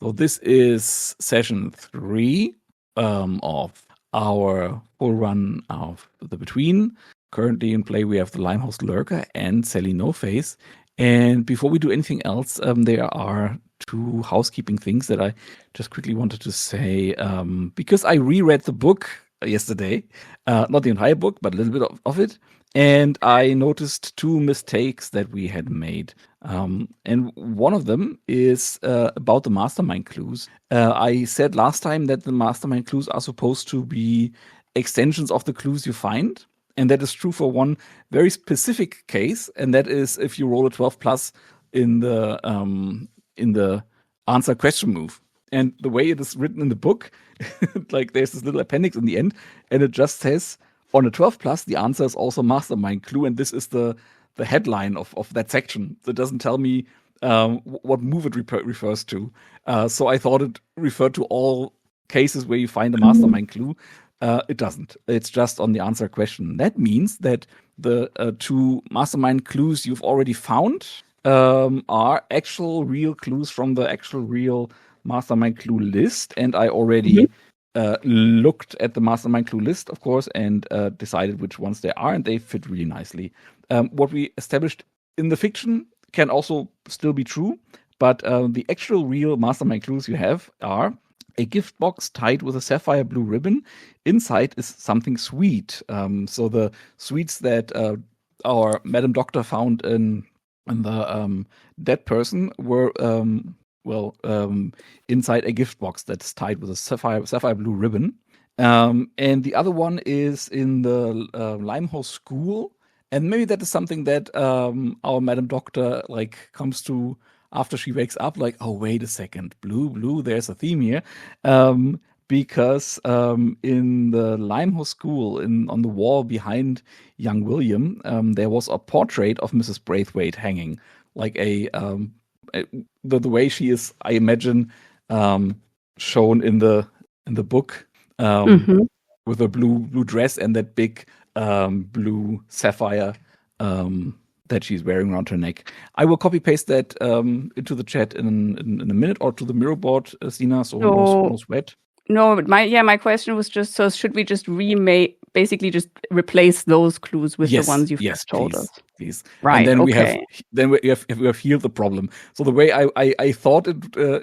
So this is session 3 of our full run of the Between. Currently in play, we have the Limehouse Lurker and Sally No Face. And before we do anything else, there are 2 housekeeping things that I just quickly wanted to say. Because I reread the book yesterday, not the entire book, but a little bit of it. And I noticed 2 mistakes that we had made. And one of them is about the mastermind clues. I said last time that the mastermind clues are supposed to be extensions of the clues you find. And that is true for one very specific case. And that is if you roll a 12 plus in the answer question move. And the way it is written in the book, like there's this little appendix in the end, and it just says, on a 12 plus, the answer is also mastermind clue, and this is the headline of that section. It doesn't tell me what move it refers to. So I thought it referred to all cases where you find a mastermind clue. It doesn't. It's just on the answer question. That means that the 2 mastermind clues you've already found are actual real clues from the actual real mastermind clue list, and I already looked at the mastermind clue list, of course, and decided which ones they are, and they fit really nicely. What we established in the fiction can also still be true, but the actual real mastermind clues you have are a gift box tied with a sapphire blue ribbon. Inside is something sweet. So the sweets that our Madam Doctor found in the dead person were inside a gift box that's tied with a sapphire blue ribbon. And the other one is in the Limehouse school. And maybe that is something that our Madam Doctor comes to after she wakes up, like, oh, wait a second, blue, there's a theme here. Because in the Limehouse school, on the wall behind young William, there was a portrait of Mrs. Braithwaite hanging, like the way she is, I imagine, shown in the book, with a blue dress and that big blue sapphire that she's wearing around her neck. I will copy paste that into the chat in a minute, or to the mirror board, Sina, so no sweat. No, but my question was just, so should we just basically just replace those clues with the ones you've just told us? Please. Right. And then okay. we have healed the problem. So the way I thought it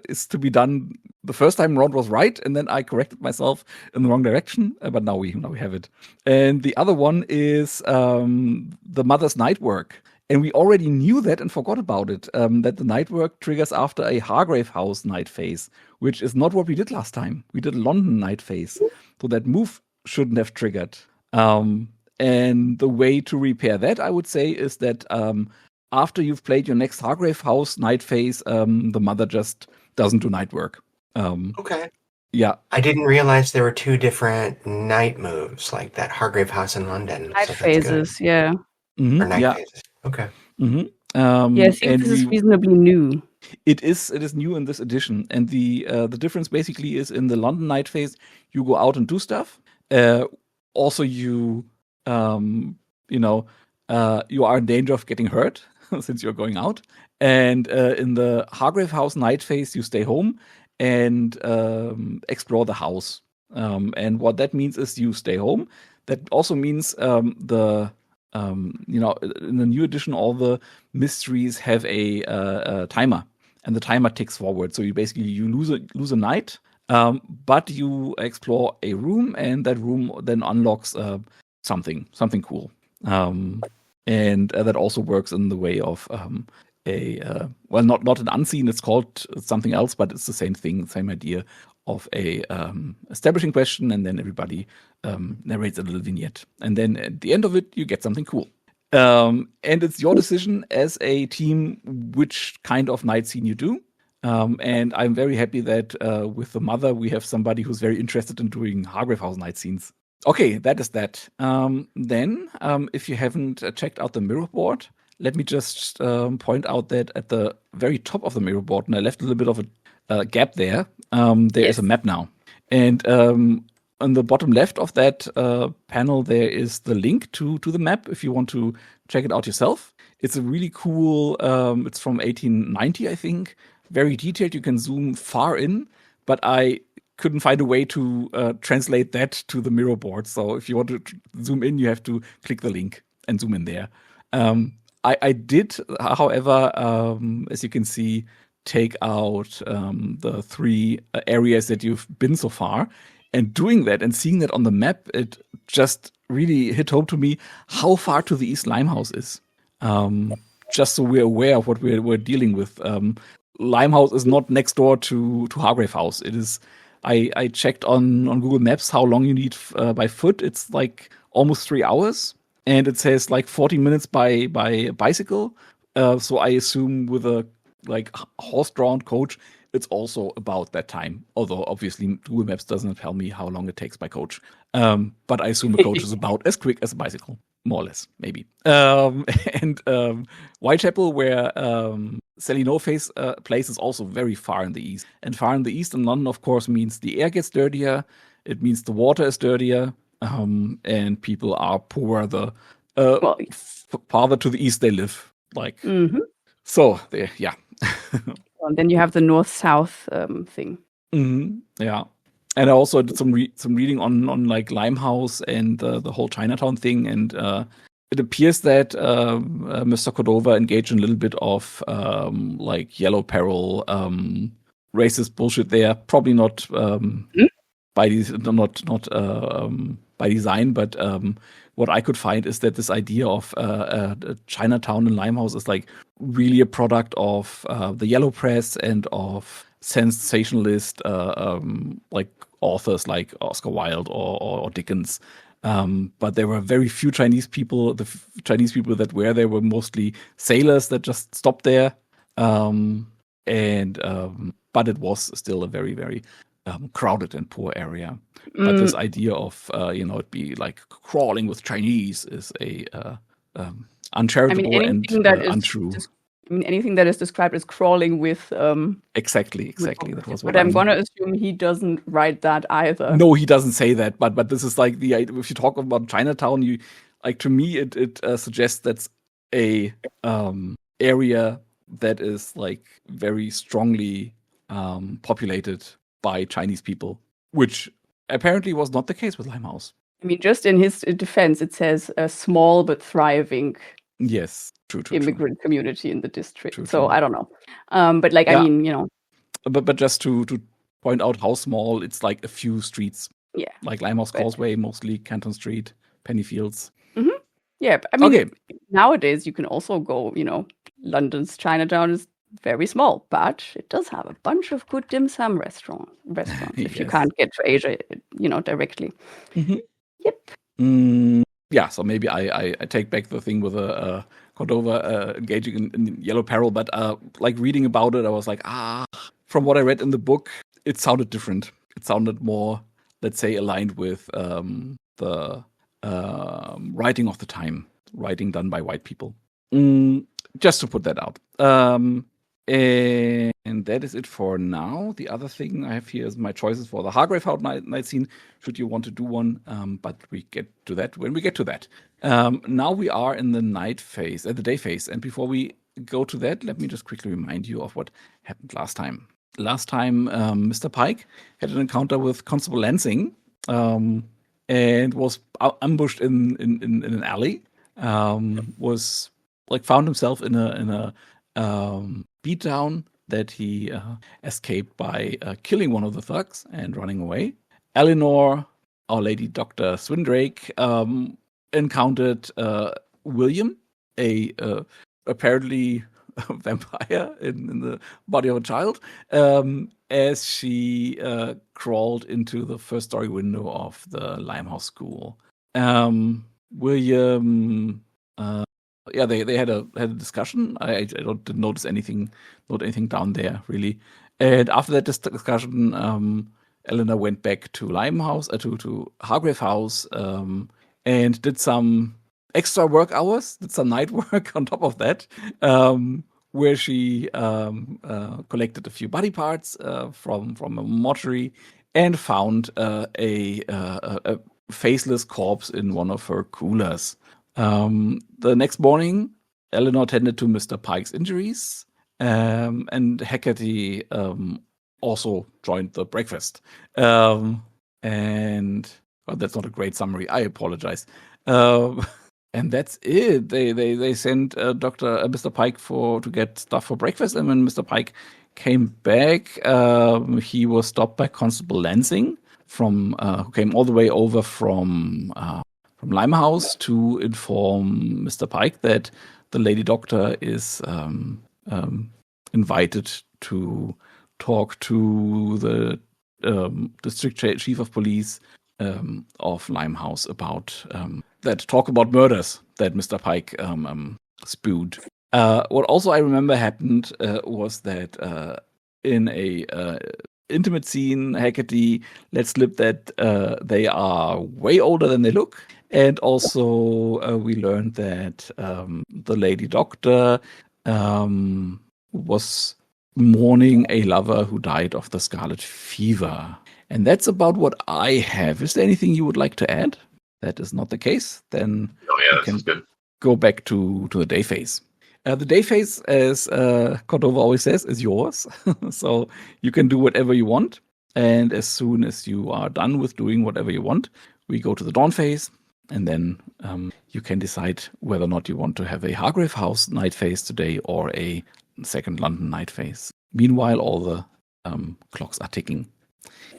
is to be done the first time around was right, and then I corrected myself in the wrong direction. But now we have it. And the other one is the mother's night work. And we already knew that and forgot about it, that the night work triggers after a Hargrave House night phase, which is not what we did last time. We did a London night phase. So that move shouldn't have triggered. And the way to repair that, I would say, is that after you've played your next Hargrave House night phase, the mother just doesn't do night work. Okay. Yeah. I didn't realize there were 2 different night moves, like that Hargrave House in London. Night phases, yeah. Or night phases. Okay. Yes, this is reasonably new. It is new in this edition, and the difference basically is in the London night phase, you go out and do stuff. Also, you are in danger of getting hurt since you're going out. And in the Hargrave House night phase, you stay home and explore the house. And what that means is you stay home. That also means in the new edition, all the mysteries have a timer, and the timer ticks forward. So you lose a night, but you explore a room, and that room then unlocks something cool. And that also works in the way of not an unseen. It's called something else, but it's the same thing, same idea of a establishing question, and then everybody narrates a little vignette, and then at the end of it you get something cool. And it's your decision as a team which kind of night scene you do. And I'm very happy that with the mother we have somebody who's very interested in doing Hargrave House night scenes. Okay, that is that. Then if you haven't checked out the mirror board, let me just point out that at the very top of the mirror board, and I left a little bit of a gap there, there is a map now. And on the bottom left of that panel, there is the link to the map if you want to check it out yourself. It's a really cool, it's from 1890, I think. very detailed. You can zoom far in, but I couldn't find a way to translate that to the mirror board. So if you want to zoom in, you have to click the link and zoom in there. I did, however, as you can see, take out the 3 areas that you've been so far. And doing that and seeing that on the map, it just really hit home to me how far to the east Limehouse is. Just so we're aware of what we're dealing with. Limehouse is not next door to Hargrave House. It is. I checked on Google Maps how long you need by foot. It's like almost 3 hours, and it says like 40 minutes by bicycle. So I assume with a like horse-drawn coach, it's also about that time. Although obviously Google Maps doesn't tell me how long it takes by coach. But I assume a coach is about as quick as a bicycle, more or less, maybe. And Whitechapel, where Sally No Face place, is also very far in the east. And far in the east in London, of course, means the air gets dirtier. It means the water is dirtier, and people are poorer the farther to the east they live. Like so, yeah. And then you have the north-south thing. Yeah, and I also did some reading on like Limehouse and the whole Chinatown thing, and it appears that Mr. Cordova engaged in a little bit of like yellow peril, racist bullshit there. Probably not by design, but what I could find is that this idea of Chinatown and Limehouse is like really a product of the yellow press and of sensationalist like authors like Oscar Wilde or Dickens. But there were very few Chinese people. The Chinese people that were there were mostly sailors that just stopped there. But it was still a very, very crowded and poor area. But this idea of it be like crawling with Chinese is a uncharitable and untrue. Anything that is described as crawling with exactly. That was what. But I'm gonna assume he doesn't write that either. No, he doesn't say that. But this is like the idea. If you talk about Chinatown, you like to me it suggests that's a area that is like very strongly populated by Chinese people, which apparently was not the case with Limehouse. I mean, just in his defense, it says a small but thriving immigrant community in the district. So I don't know. But like, I mean, But just to point out how small, it's like a few streets. Yeah. Like Limehouse Causeway, mostly Canton Street, Pennyfields. Yeah, I mean, nowadays you can also go, London's Chinatown is very small, but it does have a bunch of good dim sum restaurants if you can't get to Asia, directly. Yep. Yeah, so maybe I take back the thing with Cordova engaging in yellow peril, but like reading about it, I was like, from what I read in the book, it sounded different. It sounded more, let's say, aligned with the writing of the time, writing done by white people. Just to put that out. And that is it for now. The other thing I have here is my choices for the Hargrave House night scene, should you want to do one. But we get to that when we get to that. Now we are in the night phase, the day phase. And before we go to that, let me just quickly remind you of what happened last time. Last time, Mr. Pike had an encounter with Constable Lansing and was ambushed in an alley. Was like found himself in a beatdown that he escaped by killing one of the thugs and running away. Eleanor, our lady Dr. Swindrake, encountered William, a apparently vampire in the body of a child, as she crawled into the first-story window of the Limehouse School. William, they had a discussion. I didn't notice anything down there really. And after that discussion, Eleanor went back to Limehouse, to Hargrave House, and did some extra work hours, did some night work on top of that, where she collected a few body parts from a mortuary and found a faceless corpse in one of her coolers. The next morning, Eleanor tended to Mr. Pike's injuries and Hecate also joined the breakfast. And that's not a great summary. I apologize. And that's it. They sent Mr. Pike to get stuff for breakfast, and when Mr. Pike came back, he was stopped by Constable Lansing who came all the way over from Limehouse to inform Mr. Pike that the lady doctor is invited to talk to the district chief of police of Limehouse about talk about murders that Mr. Pike spewed. What also I remember happened was that in a intimate scene, Hecate let slip that they are way older than they look. And also we learned that the lady doctor was mourning a lover who died of the scarlet fever. And that's about what I have. Is there anything you would like to add? That is not the case. Then that sounds good. Go back to the day phase. The day phase, as Cordova always says, is yours. So you can do whatever you want. And as soon as you are done with doing whatever you want, we go to the dawn phase. And then you can decide whether or not you want to have a Hargrave House night phase today or a second London night phase. Meanwhile, all the clocks are ticking.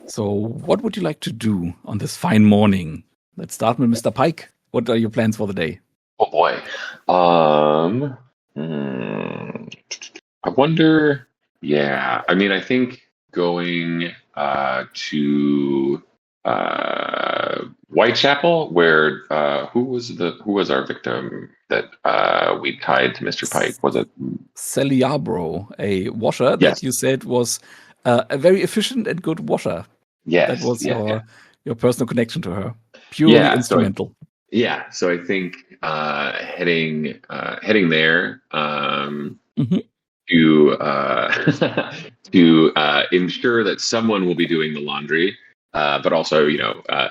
So what would you like to do on this fine morning? Let's start with Mr. Pike. What are your plans for the day? Oh boy. I wonder. Yeah. I mean, I think going to Whitechapel, where who was our victim that we tied to Mr. Pike? Was it Sally Yarbrough, a washer Yes. that you said was a very efficient and good washer? Yes. That was your personal connection to her. Purely instrumental. So I think heading there to ensure that someone will be doing the laundry, but also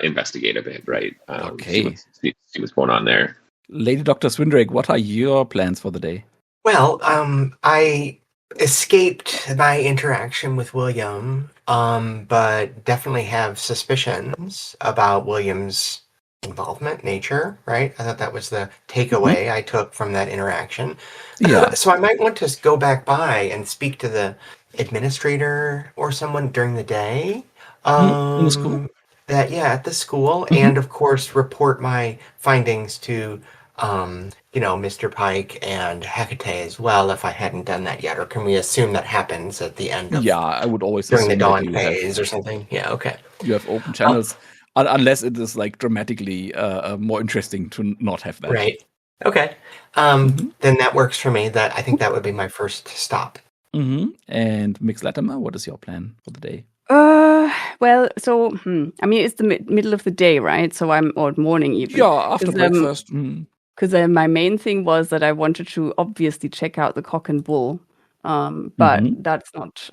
investigate a bit, right? Okay. See what's going on there. Lady Dr. Swindrake, what are your plans for the day? Well, I escaped my interaction with William, but definitely have suspicions about William's involvement, nature, right? I thought that was the takeaway I took from that interaction. Yeah. So I might want to go back by and speak to the administrator or someone during the day. In the school? At the school, and of course report my findings to Mr. Pike and Hecate as well, if I hadn't done that yet. Or can we assume that happens at the end of I would always during the assume that dawn you phase or something? Yeah, okay. You have open channels, unless it is like dramatically more interesting to not have that. Right. Okay. Then that works for me. I think that would be my first stop. And Mix Latimer, what is your plan for the day? Well, so I mean, it's the middle of the day, right? So or morning even. Yeah, after breakfast. Because my main thing was that I wanted to obviously check out the Cock and Bull, but that's not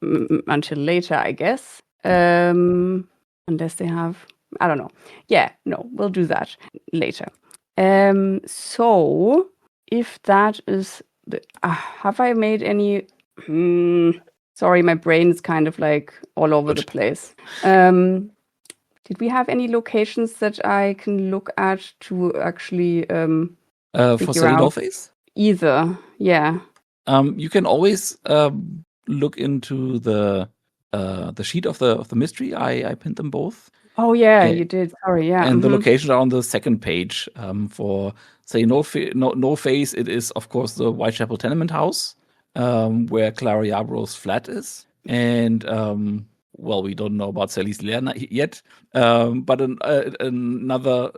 until later, I guess. Unless they have, I don't know. Yeah, no, we'll do that later. So if that is have I made any? Sorry, my brain is kind of like all over the place. Did we have any locations that I can look at to actually for Sally Dollface? Either, yeah. You can always look into the sheet of the mystery. I pinned them both. Oh yeah, you did. Sorry, yeah. And the locations are on the second page. For say no face, it is of course the Whitechapel tenement house, where Clara Yarbrough's flat is, and we don't know about Sally's lair yet. But another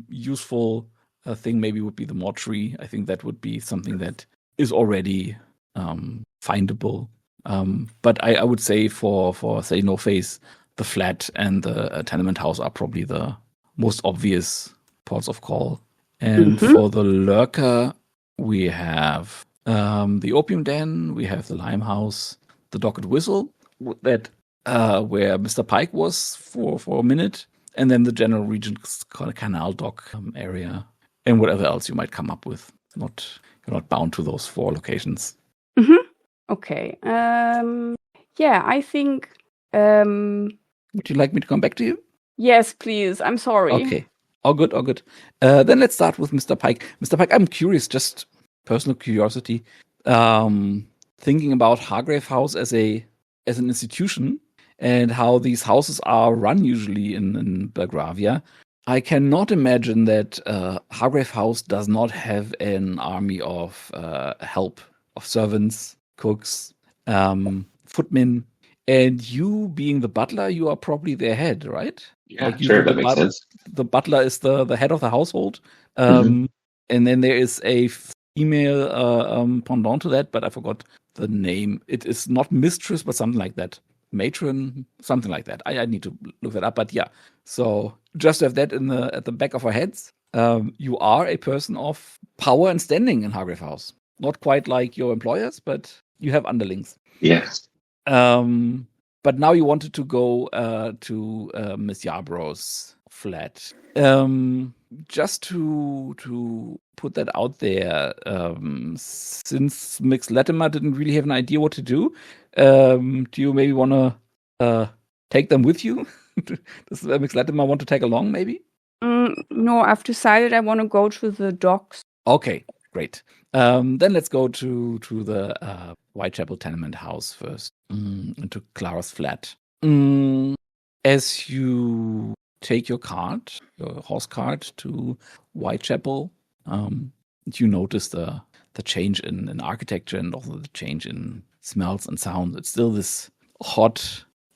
useful thing maybe would be the mortuary. I think that would be something that is already findable. But I would say for say no face, the flat and the tenement house are probably the most obvious ports of call. And for the lurker, we have the opium den, we have the Limehouse, the Dock and Whistle, that where Mr. Pike was for a minute, and then the General Regent's Canal Dock area, and whatever else you might come up with. You're not bound to those 4 locations. Okay. Yeah, I think. Would you like me to come back to you? Yes, please. I'm sorry. Okay. All good, all good. Then let's start with Mr. Pike. Mr. Pike, I'm curious, just personal curiosity, thinking about Hargrave House as an institution and how these houses are run usually in Belgravia. I cannot imagine that Hargrave House does not have an army of help, of servants, cooks, footmen, and you being the butler, you are probably their head, right? Yeah, sure, that makes sense. The butler is the head of the household, Mhm. and then there is a female pendant to that, but I forgot the name. It is not mistress, but something like that. Matron, something like that. I need to look that up, but yeah. So just to have that at the back of our heads, you are a person of power and standing in Hargrave House. Not quite like your employers, but you have underlings. Yes. But now you wanted to go to Miss Yarbrough's flat. Just to put that out there, since Mix Latimer didn't really have an idea what to do, do you maybe want to take them with you? Does Mix Latimer want to tag along, maybe? No, I've decided I want to go to the docks. Okay, great. Then let's go to the Whitechapel tenement house first, into Clara's flat. As you take your horse cart to Whitechapel, you notice the change in architecture and also the change in smells and sounds. It's still this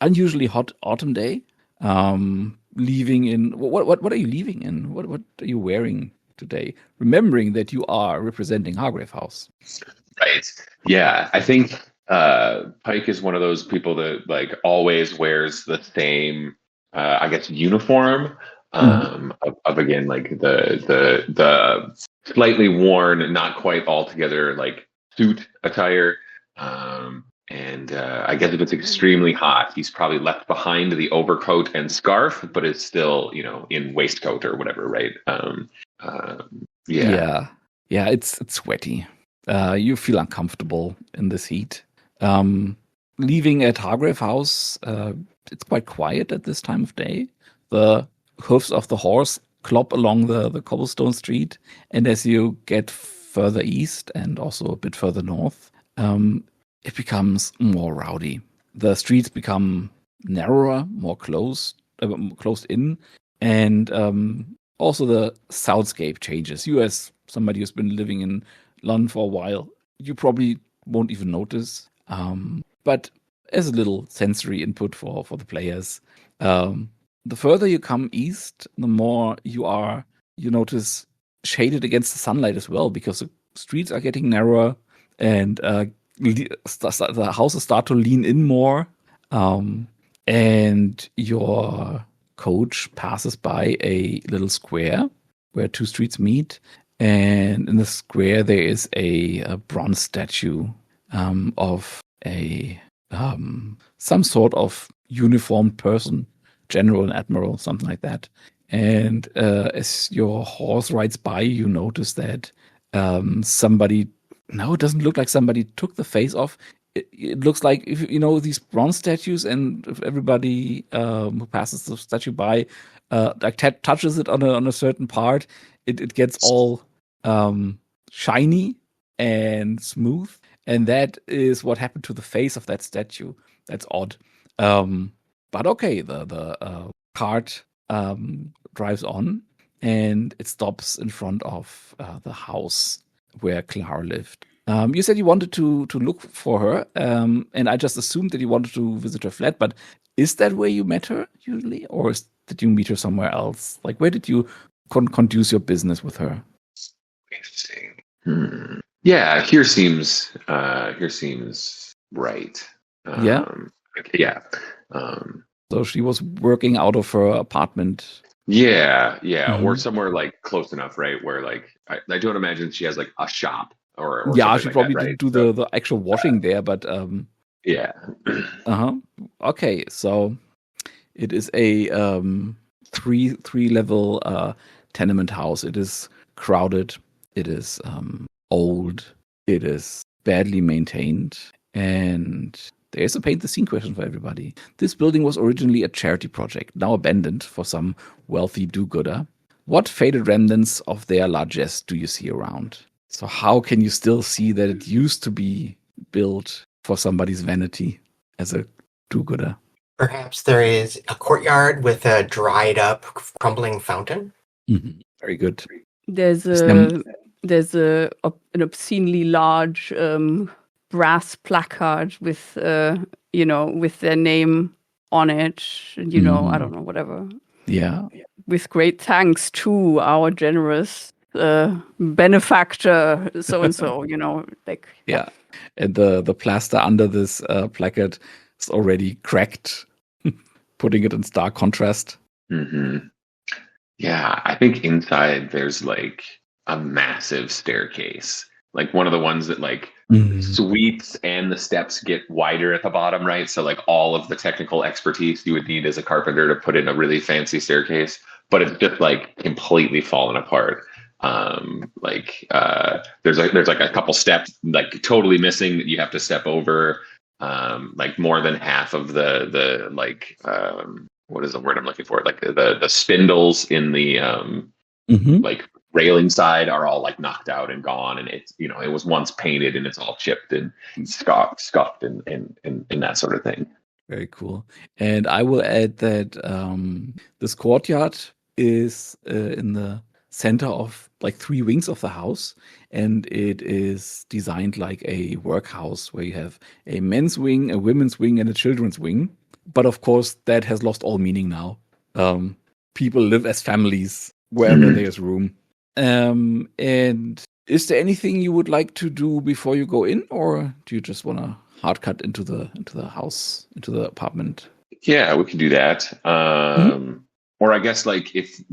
unusually hot autumn day. Leaving in what are you leaving in? What are you wearing today? Remembering that you are representing Hargrave House. Right. Yeah, I think Pike is one of those people that like always wears the same, I guess, uniform. Of again, like the slightly worn, not quite altogether like suit attire. And I guess if it's extremely hot, he's probably left behind the overcoat and scarf, but it's still, in waistcoat or whatever, right? Yeah, it's sweaty. You feel uncomfortable in this heat. Leaving at Hargrave House, it's quite quiet at this time of day. The hoofs of the horse clop along the cobblestone street, and as you get further east and also a bit further north, it becomes more rowdy. The streets become narrower, more closed in, and also the soundscape changes. You, as somebody who's been living in London for a while, you probably won't even notice. But as a little sensory input for the players, the further you come east, the more you notice shaded against the sunlight as well, because the streets are getting narrower and the houses start to lean in more, and your coach passes by a little square where two streets meet, and in the square there is a bronze statue of a some sort of uniformed person, general and admiral, something like that. And as your horse rides by, you notice that it doesn't look like somebody took the face off. It looks like, if these bronze statues, and if everybody who passes the statue by touches it on a certain part, it gets all shiny and smooth, and that is what happened to the face of that statue. That's odd, but okay. The cart drives on, and it stops in front of the house where Clara lived. You said you wanted to look for her, and I just assumed that you wanted to visit her flat, but is that where you met her usually, or did you meet her somewhere else? Like, where did you conduce your business with her? Interesting. Yeah, here seems right. Yeah? Yeah. So she was working out of her apartment. Yeah, or somewhere like close enough, right? Where like I don't imagine she has like a shop or yeah, she like probably that, right? didn't do the actual washing there, but yeah. Okay, so it is a three level tenement house. It is crowded. It is old. It is badly maintained, And there's a paint the scene question for everybody. This building was originally a charity project, now abandoned for some wealthy do-gooder. What faded remnants of their largesse do you see around? So how can you still see that it used to be built for somebody's vanity as a do-gooder? Perhaps there is a courtyard with a dried up, crumbling fountain. Mm-hmm. Very good. There's an obscenely large brass placard with with their name on it, and I don't know, whatever. Yeah. With great thanks to our generous benefactor, so and so, Yeah. And the plaster under this placard is already cracked, putting it in stark contrast. Mm-hmm. Yeah, I think inside there's like a massive staircase, like one of the ones that like sweeps and the steps get wider at the bottom, right? So like all of the technical expertise you would need as a carpenter to put in a really fancy staircase, but it's just like completely fallen apart. There's like a couple steps like totally missing that you have to step over. Like more than half of the like what is the word I'm looking for? Like the spindles in the like railing side are all like knocked out and gone, and it's it was once painted and it's all chipped and scuffed and that sort of thing. Very cool. And I will add that this courtyard is in the center of like 3 wings of the house, and it is designed like a workhouse where you have a men's wing, a women's wing, and a children's wing. But of course, that has lost all meaning now. People live as families wherever there's room. And is there anything you would like to do before you go in, or do you just want to hard cut into the house, into the apartment? Yeah, we can do that. Or I guess like if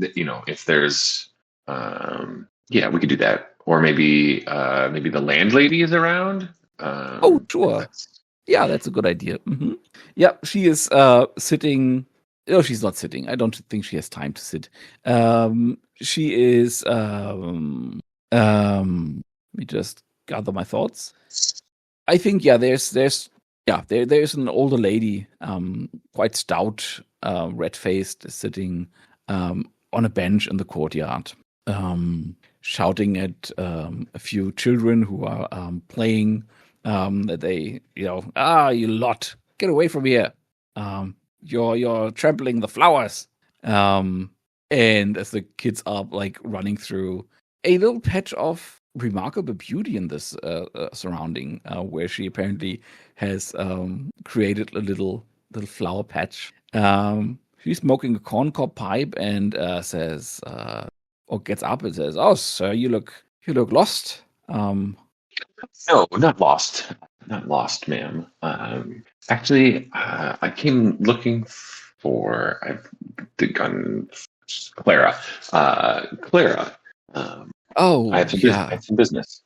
there's we could do that. Or maybe the landlady is around. Oh, sure. Yeah, that's a good idea. Mm-hmm. Yeah, she is sitting. Oh, she's not sitting. I don't think she has time to sit. She is. Let me just gather my thoughts. I think there's an older lady, quite stout, red-faced, sitting on a bench in the courtyard, shouting at a few children who are playing. They, you lot, get away from here. You're trampling the flowers. And as the kids are like running through a little patch of remarkable beauty in this surrounding, where she apparently has created a little flower patch. She's smoking a corncob pipe and says, or gets up and says, "Oh, sir, you look lost." No, not lost. Not lost, ma'am. Actually, I came looking for Clara. Clara. I have some business.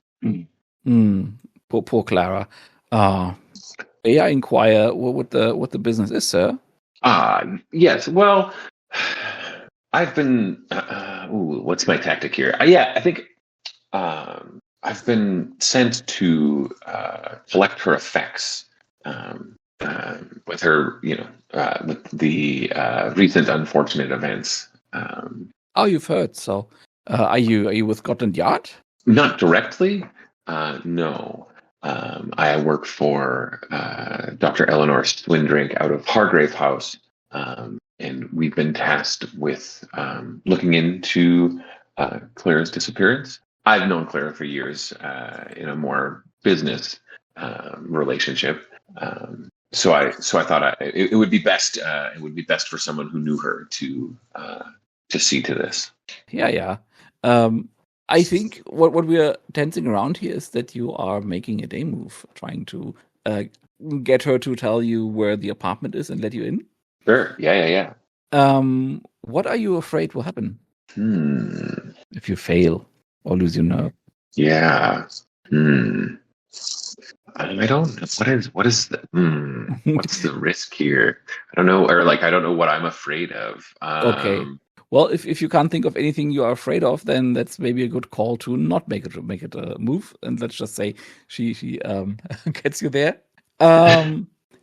Poor Clara. May I inquire what the business is, sir? Yes. Well, I've been. What's my tactic here? I think. I've been sent to collect her effects with her, with the recent unfortunate events. You've heard. So, are you with Scotland Yard? Not directly. No. I work for Dr. Eleanor Swindrake out of Hargrave House, and we've been tasked with looking into Clara's disappearance. I've known Clara for years in a more business relationship, so I thought it would be best. It would be best for someone who knew her to see to this. Yeah. I think what we are dancing around here is that you are making a day move, trying to get her to tell you where the apartment is and let you in. Sure. Yeah. What are you afraid will happen if you fail or lose your nerve? Yeah. I don't know. What is the what's the risk here? I don't know, or like I don't know what I'm afraid of. Okay. Well, if you can't think of anything you are afraid of, then that's maybe a good call to not make it a move. And let's just say she gets you there.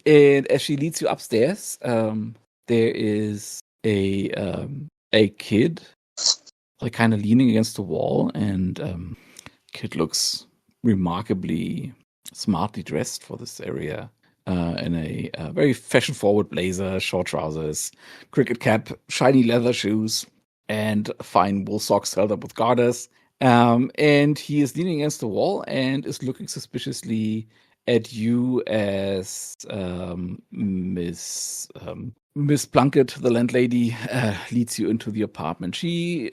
And as she leads you upstairs, there is a kid, like kind of leaning against the wall, and kid looks remarkably smartly dressed for this area. In a very fashion-forward blazer, short trousers, cricket cap, shiny leather shoes, and fine wool socks held up with garters. And he is leaning against the wall and is looking suspiciously at you as Miss Plunkett, the landlady, leads you into the apartment. She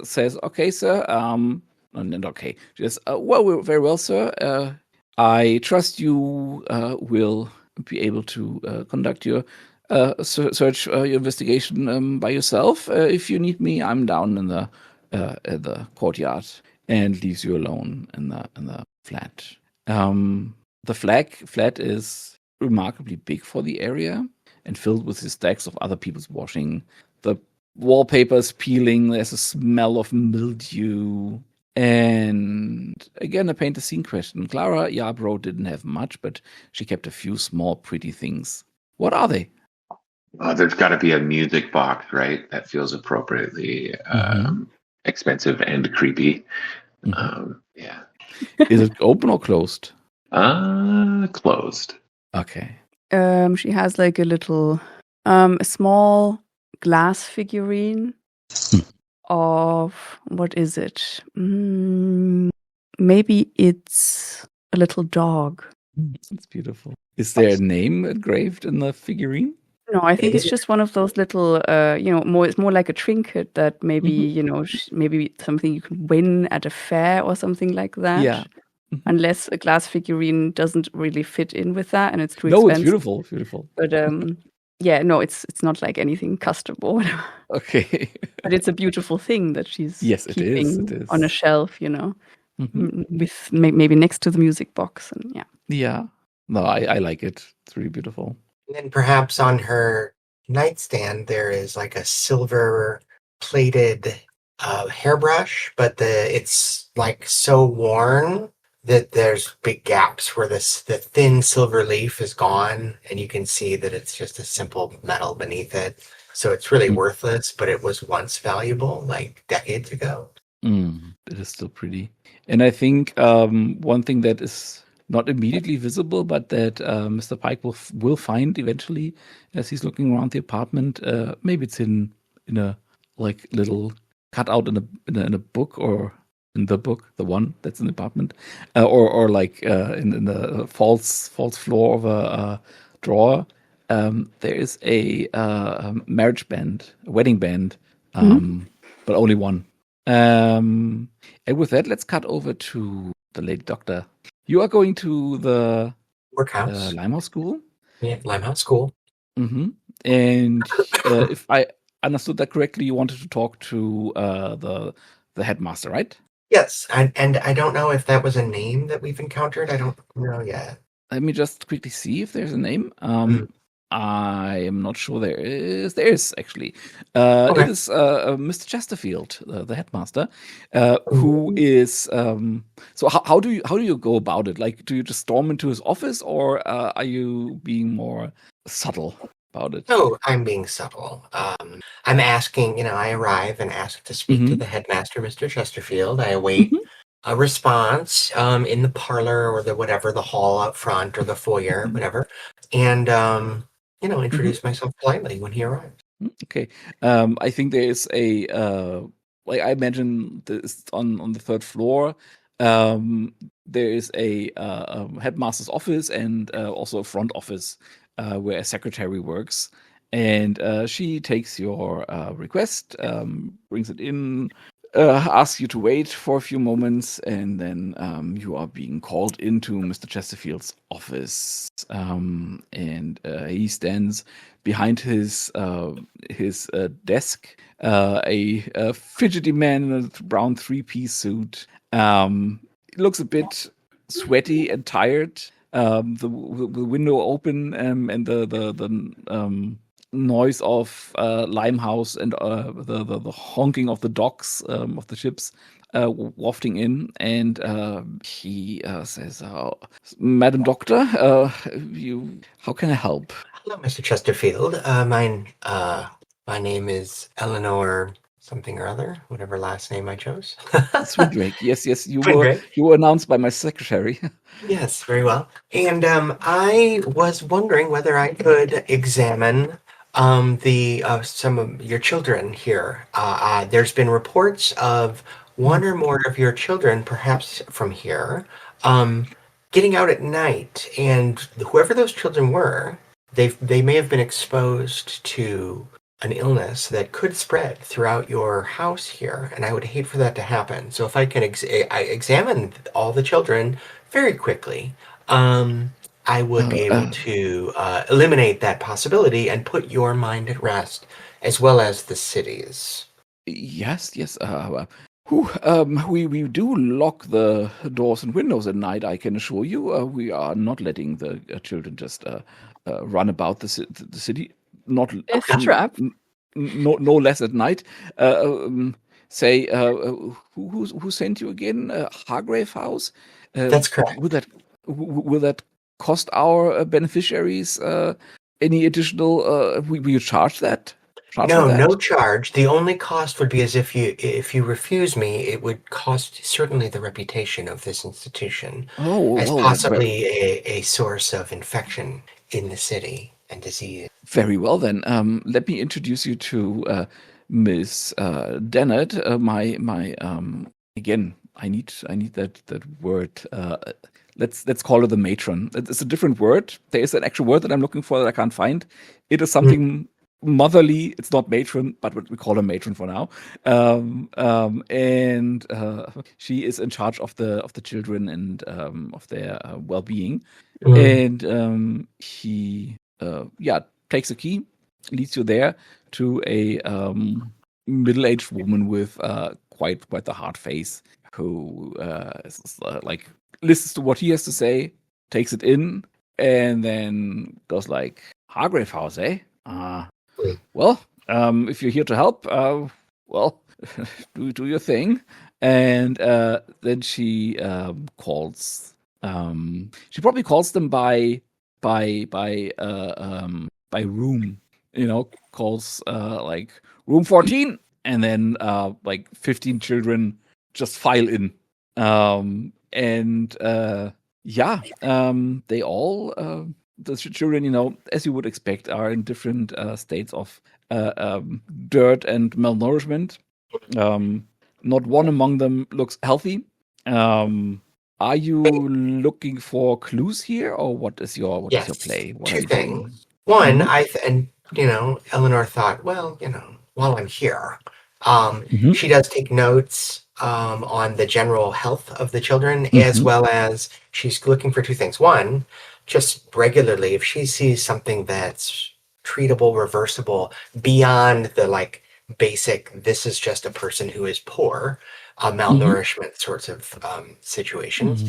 says, "Okay, sir." And okay, she says, "Well, very well, sir. I trust you will be able to conduct your search, your investigation by yourself. If you need me, I'm down in the courtyard," and leaves you alone in the flat. The flat is remarkably big for the area and filled with the stacks of other people's washing. The wallpaper's peeling. There's a smell of mildew. And again, a paint the scene question. Clara Yarbrough didn't have much, but she kept a few small, pretty things. What are they? There's got to be a music box, right? That feels appropriately expensive and creepy. Yeah. Is it open or closed? Closed. Okay. She has like a little, a small glass figurine of, what is it? Maybe it's a little dog. That's beautiful. Is there a name engraved in the figurine? No, I think it's just one of those little, it's more like a trinket that maybe, maybe something you can win at a fair or something like that. Yeah. Unless a glass figurine doesn't really fit in with that and it's too No, expensive. it's beautiful. But yeah, no, it's not like anything custom or whatever. Okay. But it's a beautiful thing that she's keeping it is. on a shelf, with maybe next to the music box. And yeah. Yeah. No, I like it. It's really beautiful. And then perhaps on her nightstand there is like a silver plated hairbrush, but it's like so worn that there's big gaps where the thin silver leaf is gone, and you can see that it's just a simple metal beneath it. So it's really worthless, but it was once valuable, like decades ago. It is still pretty. And I think one thing that is not immediately visible, but that Mr. Pike will find eventually as he's looking around the apartment. Maybe it's in a like little cutout in a book, or in the book, the one that's in the apartment, or like in the false floor of a drawer. There is a marriage band, a wedding band, but only one. And with that, let's cut over to the lady doctor. You are going to the Workhouse. Limehouse School? Yeah, Limehouse School. Mm-hmm. And if I understood that correctly, you wanted to talk to the headmaster, right? Yes, and I don't know if that was a name that we've encountered. I don't know yet. Let me just quickly see if there's a name. I am not sure there is. There is, actually. Okay. It is Mr. Chesterfield, the headmaster, who is... so how do you go about it? Like, do you just storm into his office, or are you being more subtle about it? Oh, I'm being subtle. I'm asking, I arrive and ask to speak to the headmaster, Mr. Chesterfield. I await a response in the parlor or the hall up front or the foyer, whatever. And, introduce myself politely when he arrives. Okay. I think there is a, like I imagine this on the third floor. There is a headmaster's office and also a front office where a secretary works. And she takes your request, brings it in, asks you to wait for a few moments, and then you are being called into Mr. Chesterfield's office. And he stands behind his desk, a fidgety man in a brown three-piece suit. Looks a bit sweaty and tired. The window open, and the noise of Limehouse and the honking of the docks of the ships wafting in, and he says, "Madam Doctor, how can I help?" Hello, Mr. Chesterfield. My name is Eleanor something or other, whatever last name I chose. Swindrake. Yes, you Swindrake. were announced by my secretary. Yes, very well. And I was wondering whether I could examine some of your children here. There's been reports of one or more of your children, perhaps from here, getting out at night, and whoever those children were, they may have been exposed to an illness that could spread throughout your house here, and I would hate for that to happen. So if I can I examine all the children very quickly, I would be able to eliminate that possibility and put your mind at rest, as well as the city's. Yes. We do lock the doors and windows at night, I can assure you. We are not letting the children just run about the city. Not It's a trap. No less at night. Say, who sent you again? Hargrave House. That's correct. Will that cost our beneficiaries any additional? Will you charge that? No charge. The only cost would be as if you refuse me, it would cost certainly the reputation of this institution as possibly a source of infection in the city and disease. Very well then. Let me introduce you to Miss Dennett. Again, I need that word. Let's call her the matron. It's a different word. There is an actual word that I'm looking for that I can't find. It is something motherly. It's not matron, but we call her matron for now. And she is in charge of the children and of their well-being. And he takes a key, leads you there to a middle-aged woman with quite a hard face, who listens to what he has to say, takes it in, and then goes like, "Hargrave House, eh? Well, if you're here to help, well, do your thing." And then she calls. She probably calls them by room. Calls like room 14, and then 15 children just file in. They all the children, as you would expect, are in different states of dirt and malnourishment. Not one among them looks healthy. Are you looking for clues here, or what is your play? Two things. One, Eleanor thought, well, while I'm here, she does take notes on the general health of the children, as well as she's looking for two things. One, just regularly, if she sees something that's treatable, reversible, beyond the basic, this is just a person who is poor, malnourishment sorts of situations,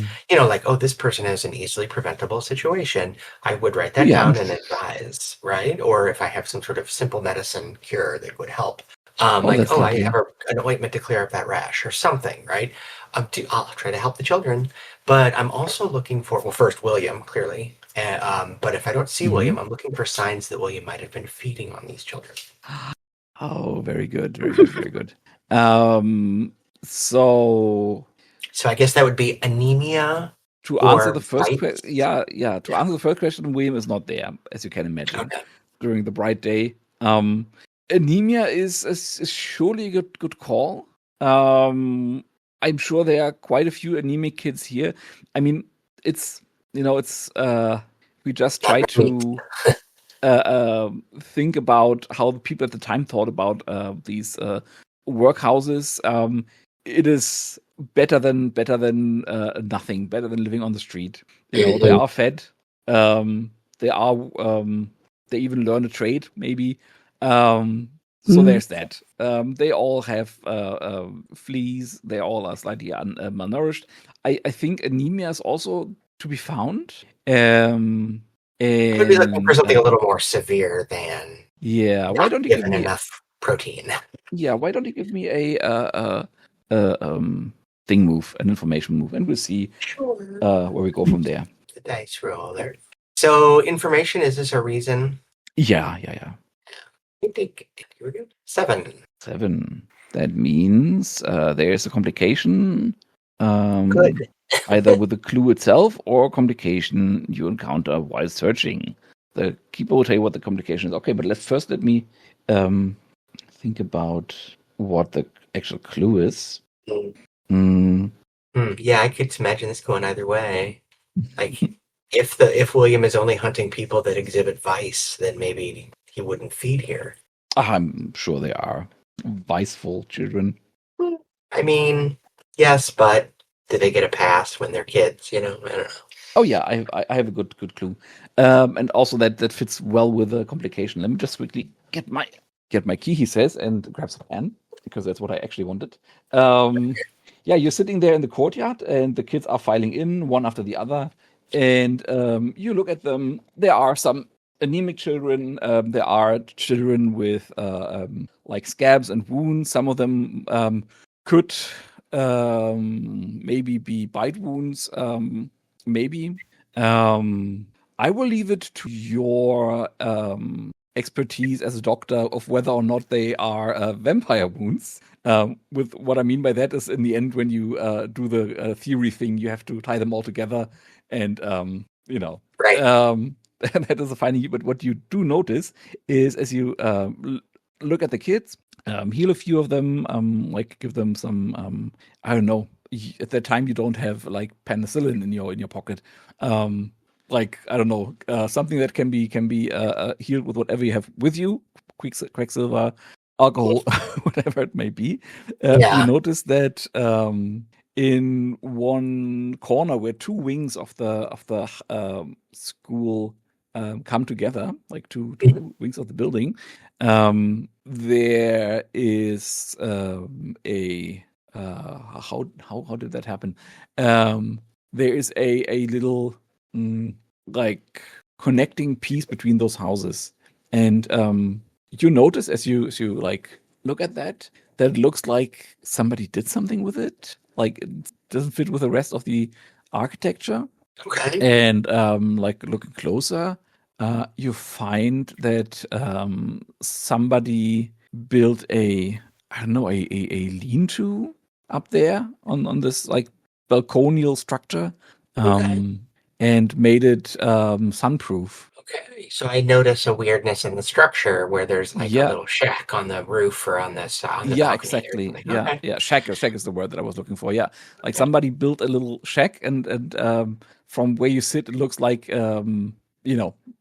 this person has an easily preventable situation, I would write that down and advise, right? Or if I have some sort of simple medicine cure that would help, I have an ointment to clear up that rash or something, right? I'll try to help the children, but I'm also looking for, first, William, clearly. But if I don't see William, I'm looking for signs that William might have been feeding on these children. Oh, very good, very good, very good. So I guess that would be anemia. To answer the first question, to answer the first question, William is not there, as you can imagine, during the bright day. Anemia is surely a good call. I'm sure there are quite a few anemic kids here. I mean, it's we just try to think about how the people at the time thought about these workhouses. It is better than nothing. Better than living on the street. They are fed. They even learn a trade, maybe. So there's that. They all have fleas. They all are slightly malnourished. I think anemia is also to be found. Could be looking for something a little more severe than Yeah, why don't you give me enough protein? Yeah, why don't you give me a thing move, an information move, and we'll see where we go from there. The dice roll there. So information, is this a reason? Yeah. I think 7. 7. That means there's a complication. Good. Either with the clue itself or complication you encounter while searching. The keeper will tell you what the complication is. Okay, but let me think about what the actual clue is. Yeah, I could imagine this going either way. Like, if William is only hunting people that exhibit vice, then maybe he wouldn't feed here. I'm sure they are viceful children. I mean, yes, but do they get a pass when they're kids? I don't know. Oh yeah, I have a good clue, and also that fits well with the complication. Let me just quickly get my key. He says, and grabs a pen because that's what I actually wanted. Yeah, you're sitting there in the courtyard, and the kids are filing in one after the other, and you look at them. There are some anemic children. There are children with like scabs and wounds. Some of them could maybe be bite wounds. Maybe. I will leave it to your expertise as a doctor of whether or not they are vampire wounds. With what I mean by that is, in the end, when you do the theory thing, you have to tie them all together, and Right. That is a finding. But what you do notice is, as you look at the kids, heal a few of them, like give them some, I don't know. At that time, you don't have like penicillin in your pocket. Like, I don't know, something that can be healed with whatever you have with you, quecksilver, alcohol, whatever it may be. You notice that in one corner where 2 wings of the school come together, like two wings of the building, there is a how did that happen? There is a little like connecting piece between those houses, and you notice as you like look at that it looks like somebody did something with it. Like, it doesn't fit with the rest of the architecture. Okay. And like looking closer, you find that somebody built a lean-to up there on this like balconial structure, and made it sunproof. Okay, so I notice a weirdness in the structure where there's like a little shack on the roof or on the balcony. Yeah, exactly. Yeah. Shack is the word that I was looking for. Yeah, like somebody built a little shack, and from where you sit, it looks like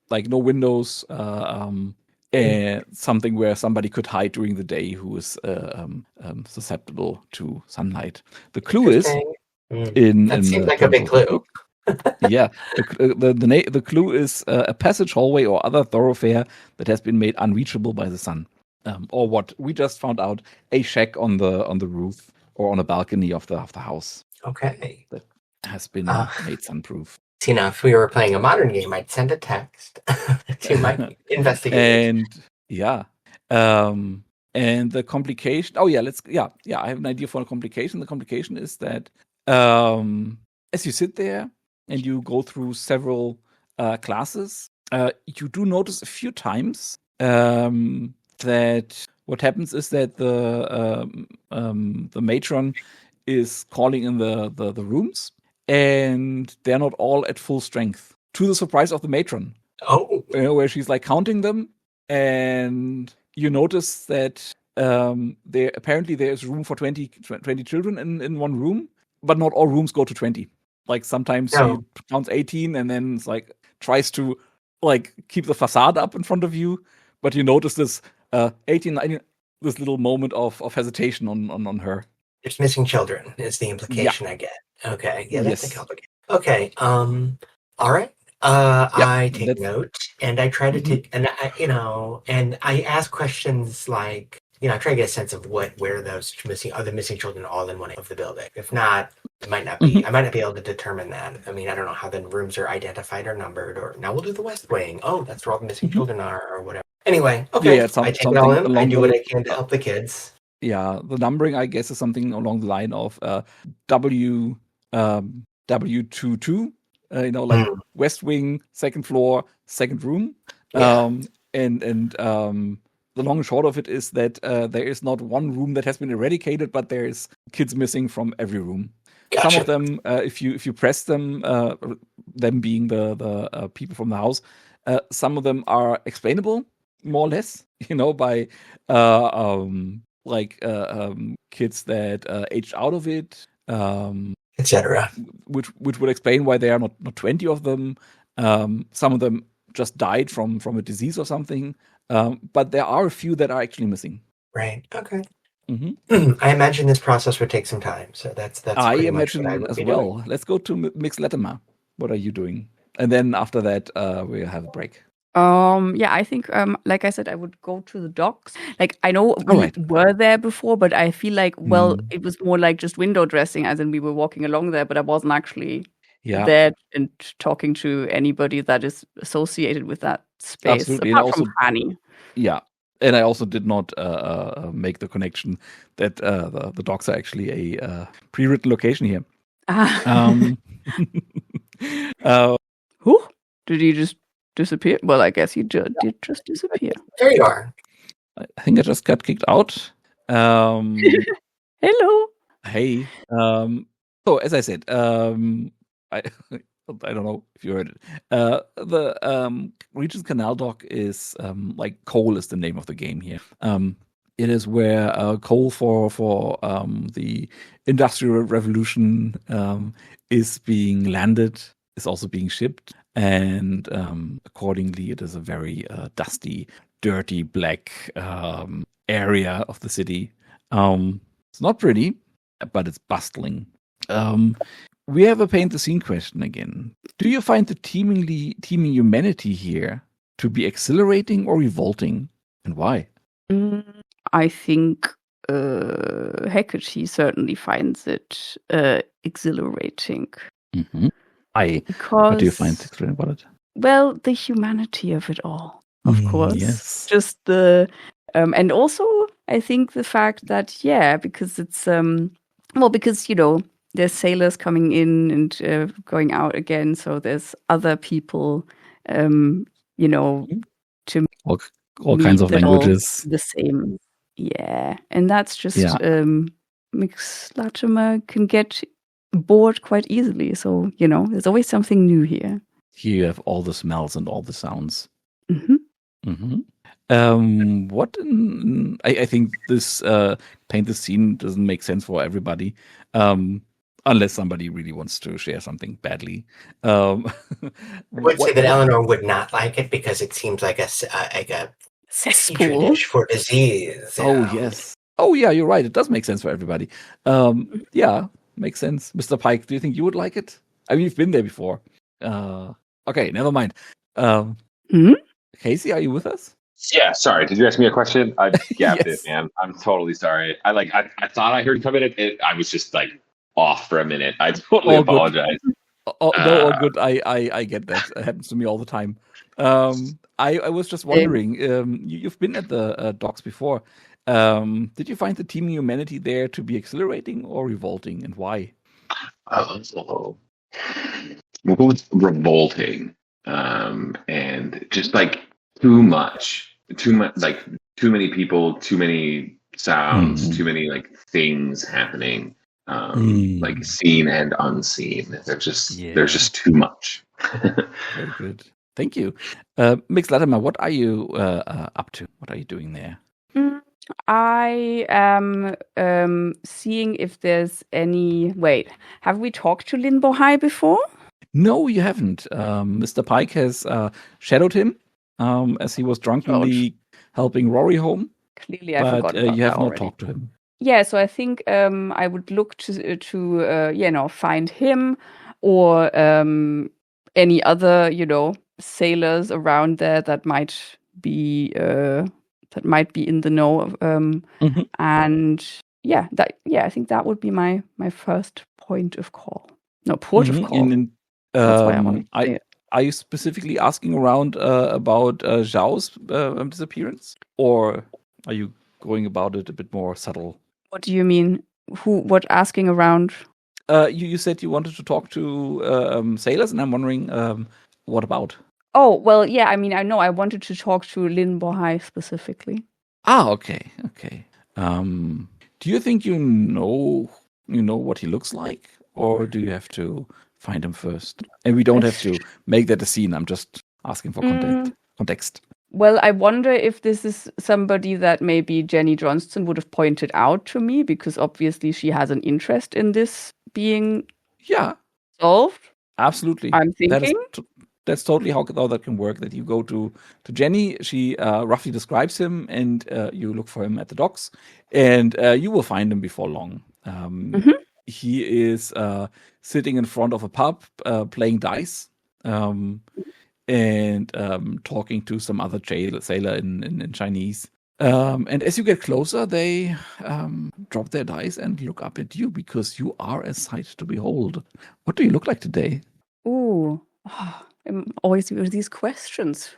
like no windows, and something where somebody could hide during the day who is susceptible to sunlight. The clue is that seems like a big clue. Yeah, the clue is a passage, hallway, or other thoroughfare that has been made unreachable by the sun, or what we just found out, a shack on the roof or on a balcony of the house. Okay, that has been made sunproof. See, now if we were playing a modern game, I'd send a text to my investigators. And the complication. Oh yeah, I have an idea for a complication. The complication is that as you sit there and you go through several classes, you do notice a few times that what happens is that the matron is calling in the rooms, and they're not all at full strength, to the surprise of the matron. Oh, where she's like counting them, and you notice that there's room for 20 children in one room, but not all rooms go to 20. Like, sometimes she counts 18 and then it's like tries to like keep the facade up in front of you, but you notice this 18, 19, this little moment of hesitation on her. There's missing children is the implication I get. Okay, that's complicated. Okay, all right. I take note, and I try to take, and and I ask questions like, I try to get a sense of where those missing children all in one of the building. If not, it might not be. I might not be able to determine that. I mean, I don't know how the rooms are identified or numbered. Or now we'll do the West Wing. Oh, that's where all the missing children are, or whatever. Anyway, okay. Yeah, I take it all in. I along do what I can to help the kids. Yeah, the numbering, I guess, is something along the line of W22, like West Wing, second floor, second room. Yeah. And the long and short of it is that there is not one room that has been eradicated, but there is kids missing from every room. Gotcha. Some of them, if you press them, them being the people from the house, some of them are explainable, more or less, by kids that aged out of it, etc. Which would explain why there are not 20 of them. Some of them just died from a disease or something, but there are a few that are actually missing. Right. Okay. Mm-hmm. I imagine this process would take some time, so that's. I imagine as well. Doing. Let's go to Mix Latimer. What are you doing? And then after that, we'll have a break. I think, like I said, I would go to the docks. Like, I know we were there before, but I feel like, it was more like just window dressing, as in we were walking along there, but I wasn't actually there and talking to anybody that is associated with that space. Absolutely. Apart from Hani. Yeah. And I also did not make the connection that the docks are actually a pre-written location here. Who? Did he just disappear? Well, I guess he did just disappear. There you are. I think I just got kicked out. Hello. Hey. So as I said, I don't know if you heard it. The Regent's Canal dock is like coal is the name of the game here. It is where coal for the Industrial Revolution is being landed, is also being shipped, and accordingly, it is a very dusty, dirty, black area of the city. It's not pretty, but it's bustling. We have a paint the scene question again. Do you find the teeming humanity here to be exhilarating or revolting, and why? I think Hecate certainly finds it exhilarating. Mm-hmm. What do you find exhilarating about it? Well, the humanity of it all, of course. Yes. Just the and also I think the fact that because it's because there's sailors coming in and going out again, so there's other people, to all kinds of languages. The same, and that's just Mix Latimer can get bored quite easily. So there's always something new here. Here you have all the smells and all the sounds. Mm-hmm. Mm-hmm. I think this paint the scene doesn't make sense for everybody. Unless somebody really wants to share something badly. I would say that Eleanor would not like it because it seems like a cesspool for disease. Oh, yes. Oh, yeah, you're right. It does make sense for everybody. Makes sense. Mr. Pike, do you think you would like it? I mean, you've been there before. Okay, never mind. Casey, are you with us? Yeah, sorry. Did you ask me a question? I gapped it, man. I'm totally sorry. I thought I heard you come in. I was just like off for a minute. I totally apologize. All good. I get that. It happens to me all the time. I was just wondering, you've been at the docks before. Did you find the teeming humanity there to be exhilarating or revolting, and why? Both revolting, and just like too many people, too many sounds, too many like things happening. Like seen and unseen. There's just too much. Very good. Thank you. Mix Latimer, what are you up to? What are you doing there? I am seeing if there's any... Wait, have we talked to Lin Bohai before? No, you haven't. Mr. Pike has shadowed him as he was drunkenly helping Rory home. Clearly, I forgot about you have that not already. talked to him. Yeah, so I think I would look to find him or any other sailors around there that might be in the know. And I think that would be my first point of call. No, port of call. And that's why I want to say it. are you specifically asking around about Zhao's disappearance, or are you going about it a bit more subtle? What do you mean? What asking around? You said you wanted to talk to sailors, and I'm wondering what about? Oh, well, yeah, I mean, I know I wanted to talk to Lin Bohai specifically. Ah, okay. Do you think you know what he looks like, or do you have to find him first? And we don't have to make that a scene. I'm just asking for context. Well, I wonder if this is somebody that maybe Jenny Johnston would have pointed out to me, because obviously she has an interest in this being solved. Absolutely. I'm thinking. That's totally how that can work. That you go to Jenny, she roughly describes him, and you look for him at the docks, and you will find him before long. He is sitting in front of a pub, playing dice, and talking to some other sailor in Chinese. And as you get closer, they drop their dice and look up at you, because you are a sight to behold. What do you look like today? Ooh. I'm always with these questions.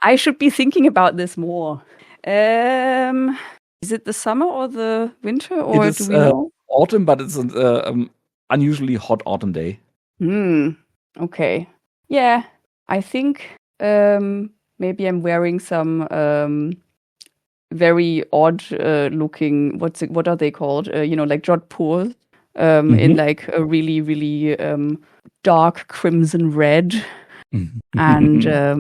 I should be thinking about this more. Is it the summer or the winter, or do we know? Autumn, but it's an unusually hot autumn day. Okay. Yeah, I think maybe I'm wearing some very odd looking. What are they called? Like jodhpurs. In like a really, really dark crimson red, and a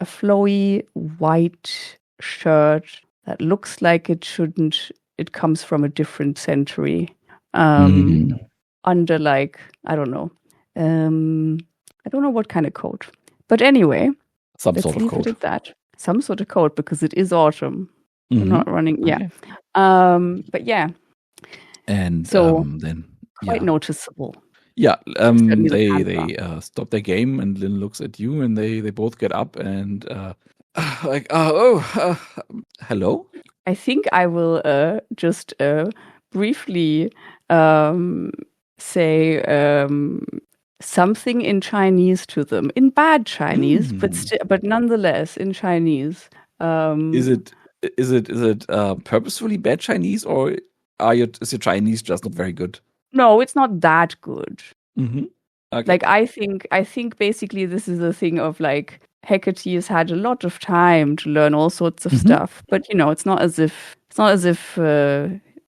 flowy white shirt that looks like it comes from a different century. Under like, I don't know what kind of coat, but anyway, some sort of coat. Some sort of coat, because it is autumn. We're not running. Yeah. Okay. But yeah. And so then quite noticeable. Yeah. They stop their game, and Lin looks at you, and they both get up and hello. I think I will just briefly say something in Chinese to them, in bad Chinese, but nonetheless in Chinese. Is it purposefully bad Chinese, or is your Chinese just not very good? No, it's not that good. Okay. Like I think basically this is a thing of like Hecate has had a lot of time to learn all sorts of stuff, but it's not as if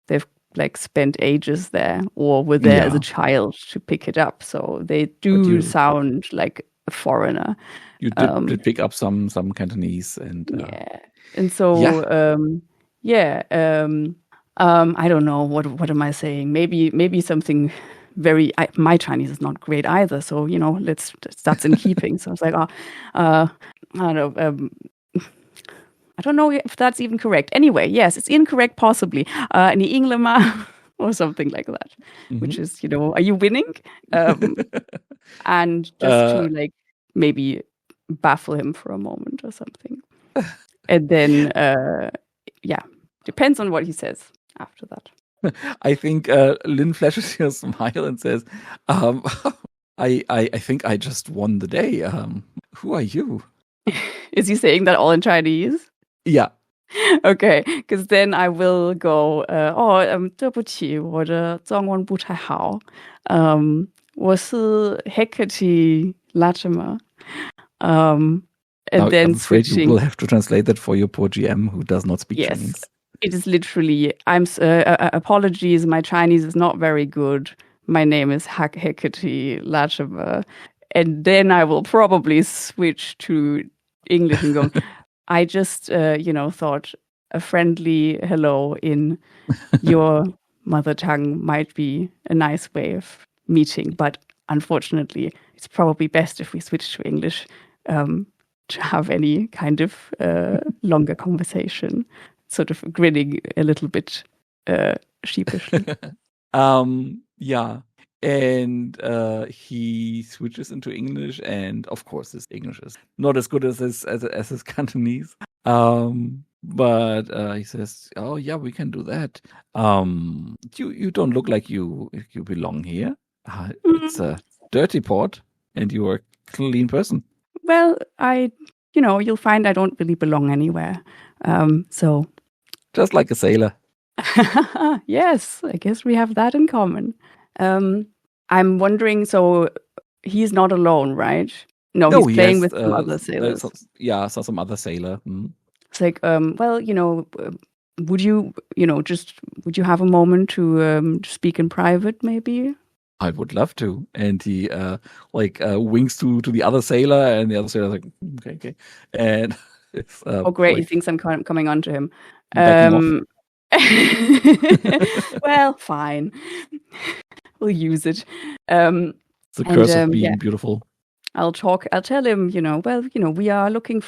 they've like spent ages there or were there as a child to pick it up. So they do sound like a foreigner. You did pick up some Cantonese and and so I don't know what am I saying? Maybe something very. My Chinese is not great either, so that's in keeping. So I was like, I don't know. I don't know if that's even correct. Anyway, yes, it's incorrect possibly. Ni Englema or something like that, which is are you winning? And just to like maybe baffle him for a moment or something, and then depends on what he says after that. I think Lin flashes her smile and says, I think I just won the day. Who are you? Is he saying that all in Chinese? Yeah. Okay, because then I will go, 对不起，我的中文不太好。我是 Hecate Latimer. And then I'm afraid switching. you will have to translate that for your poor GM who does not speak Chinese. It is literally, apologies, my Chinese is not very good. My name is Hecate Latimer. And then I will probably switch to English and go, I just, thought a friendly hello in your mother tongue might be a nice way of meeting. But unfortunately, it's probably best if we switch to English to have any kind of longer conversation. Sort of grinning a little bit sheepishly. Yeah. And he switches into English, and of course his English is not as good as his Cantonese. But he says, "Oh yeah, we can do that. You don't look like you belong here. It's a dirty port, and you're a clean person. Well, you'll find I don't really belong anywhere. So. Just like a sailor. Yes, I guess we have that in common. I'm wondering, so he's not alone, right? No, he's playing with some other sailors. Some other sailor. It's like, would you have a moment to speak in private, maybe? I would love to. And he winks to the other sailor, and the other sailor's like, okay. And great, he thinks I'm coming on to him. Well, fine. We'll use it. It's the curse of being beautiful. I'll tell him, we are looking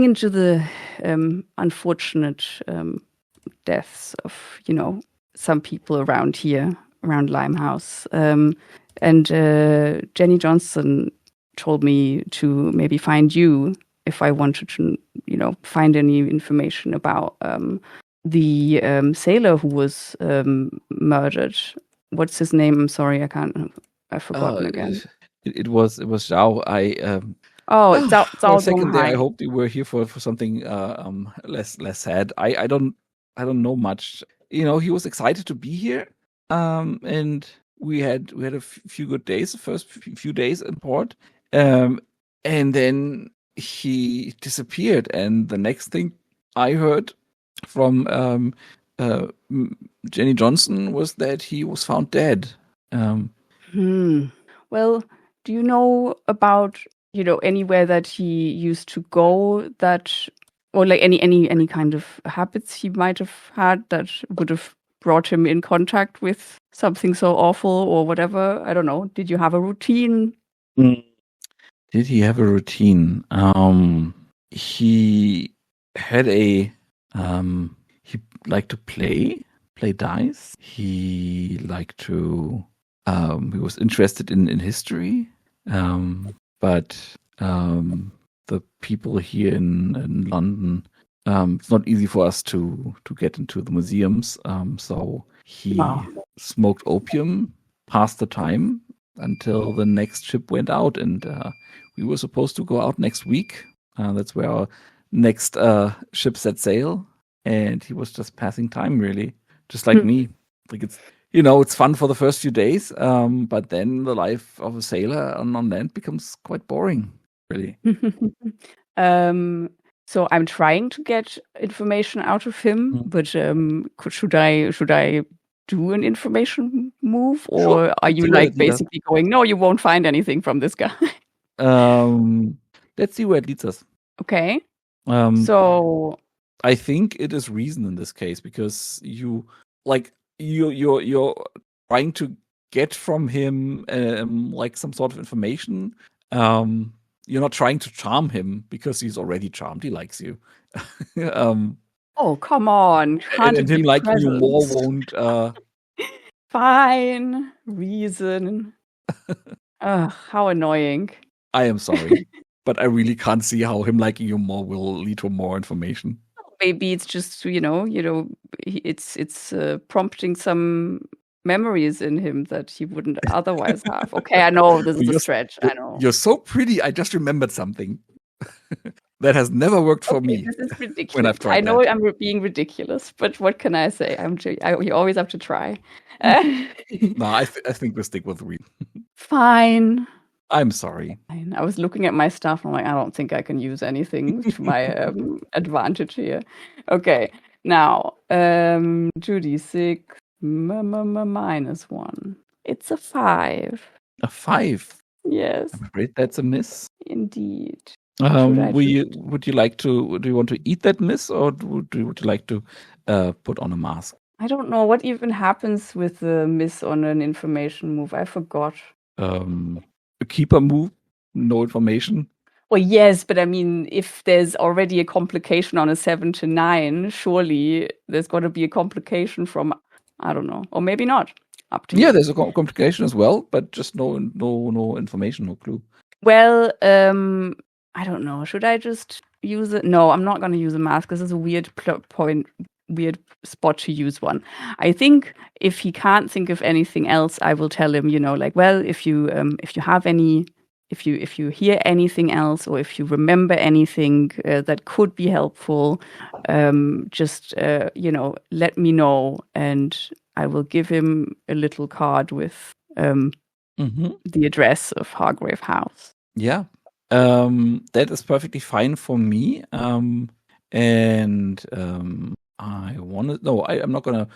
into the unfortunate deaths of, some people around here, around Limehouse. And Jenny Johnson told me to maybe find you if I wanted to, find any information about the sailor who was murdered. What's his name? I'm sorry, I've forgotten again. It was Zhao. It's Zhao. For a second there, I hoped you were here for something less sad. I don't know much. He was excited to be here. And we had a few good days, the first few days in port. And then he disappeared, and the next thing I heard from Jenny Johnson was that he was found dead. Well, do you know about anywhere that he used to go or like any kind of habits he might have had that would have brought him in contact with something so awful or whatever? I don't know. Did you have a routine? Did he have a routine? He had he liked to play dice. He liked to, he was interested in history. But the people here in London, it's not easy for us to get into the museums. So he smoked opium, passed the time until the next ship went out, and we were supposed to go out next week. That's where our next ship set sail, and he was just passing time, really, just like me. Like it's fun for the first few days, but then the life of a sailor on land becomes quite boring, really. So I'm trying to get information out of him, but should I do an information move, or sure. are you basically going, no, you won't find anything from this guy? Let's see where it leads us. Okay. So I think it is reason in this case, because you're trying to get from him some sort of information. You're not trying to charm him because he's already charmed. He likes you. Oh, come on. And him liking you more won't. Fine. Reason. How annoying. I am sorry, but I really can't see how him liking you more will lead to more information. Maybe it's just, it's prompting some memories in him that he wouldn't otherwise have. Okay, I know this is a stretch. I know. You're so pretty. I just remembered something that has never worked for me. This is ridiculous. When I've tried I know I'm being ridiculous, but what can I say? You always have to try. No, I think we'll stick with read. Fine. I'm sorry. I was looking at my stuff. I'm like, I don't think I can use anything to my advantage here. Okay, now 2d6 -1. It's a 5. A 5. Yes. I'm afraid that's a miss. Indeed. Would you like to? Do you want to eat that miss, or would you like to put on a mask? I don't know what even happens with the miss on an information move. I forgot. A keeper move, no information. Well, yes, but I mean, if there's already a complication on a 7 to 9, surely there's got to be a complication from, I don't know, or maybe not. Up to you. Yeah, there's a complication as well, but just no information, no clue. Well, I don't know. Should I just use it? No, I'm not going to use a mask. This is a weird weird spot to use one. I think if he can't think of anything else, I will tell him, well, if you have any, if you hear anything else, or if you remember anything that could be helpful, just let me know, and I will give him a little card with the address of Hargrave House. Yeah, that is perfectly fine for me. I'm not gonna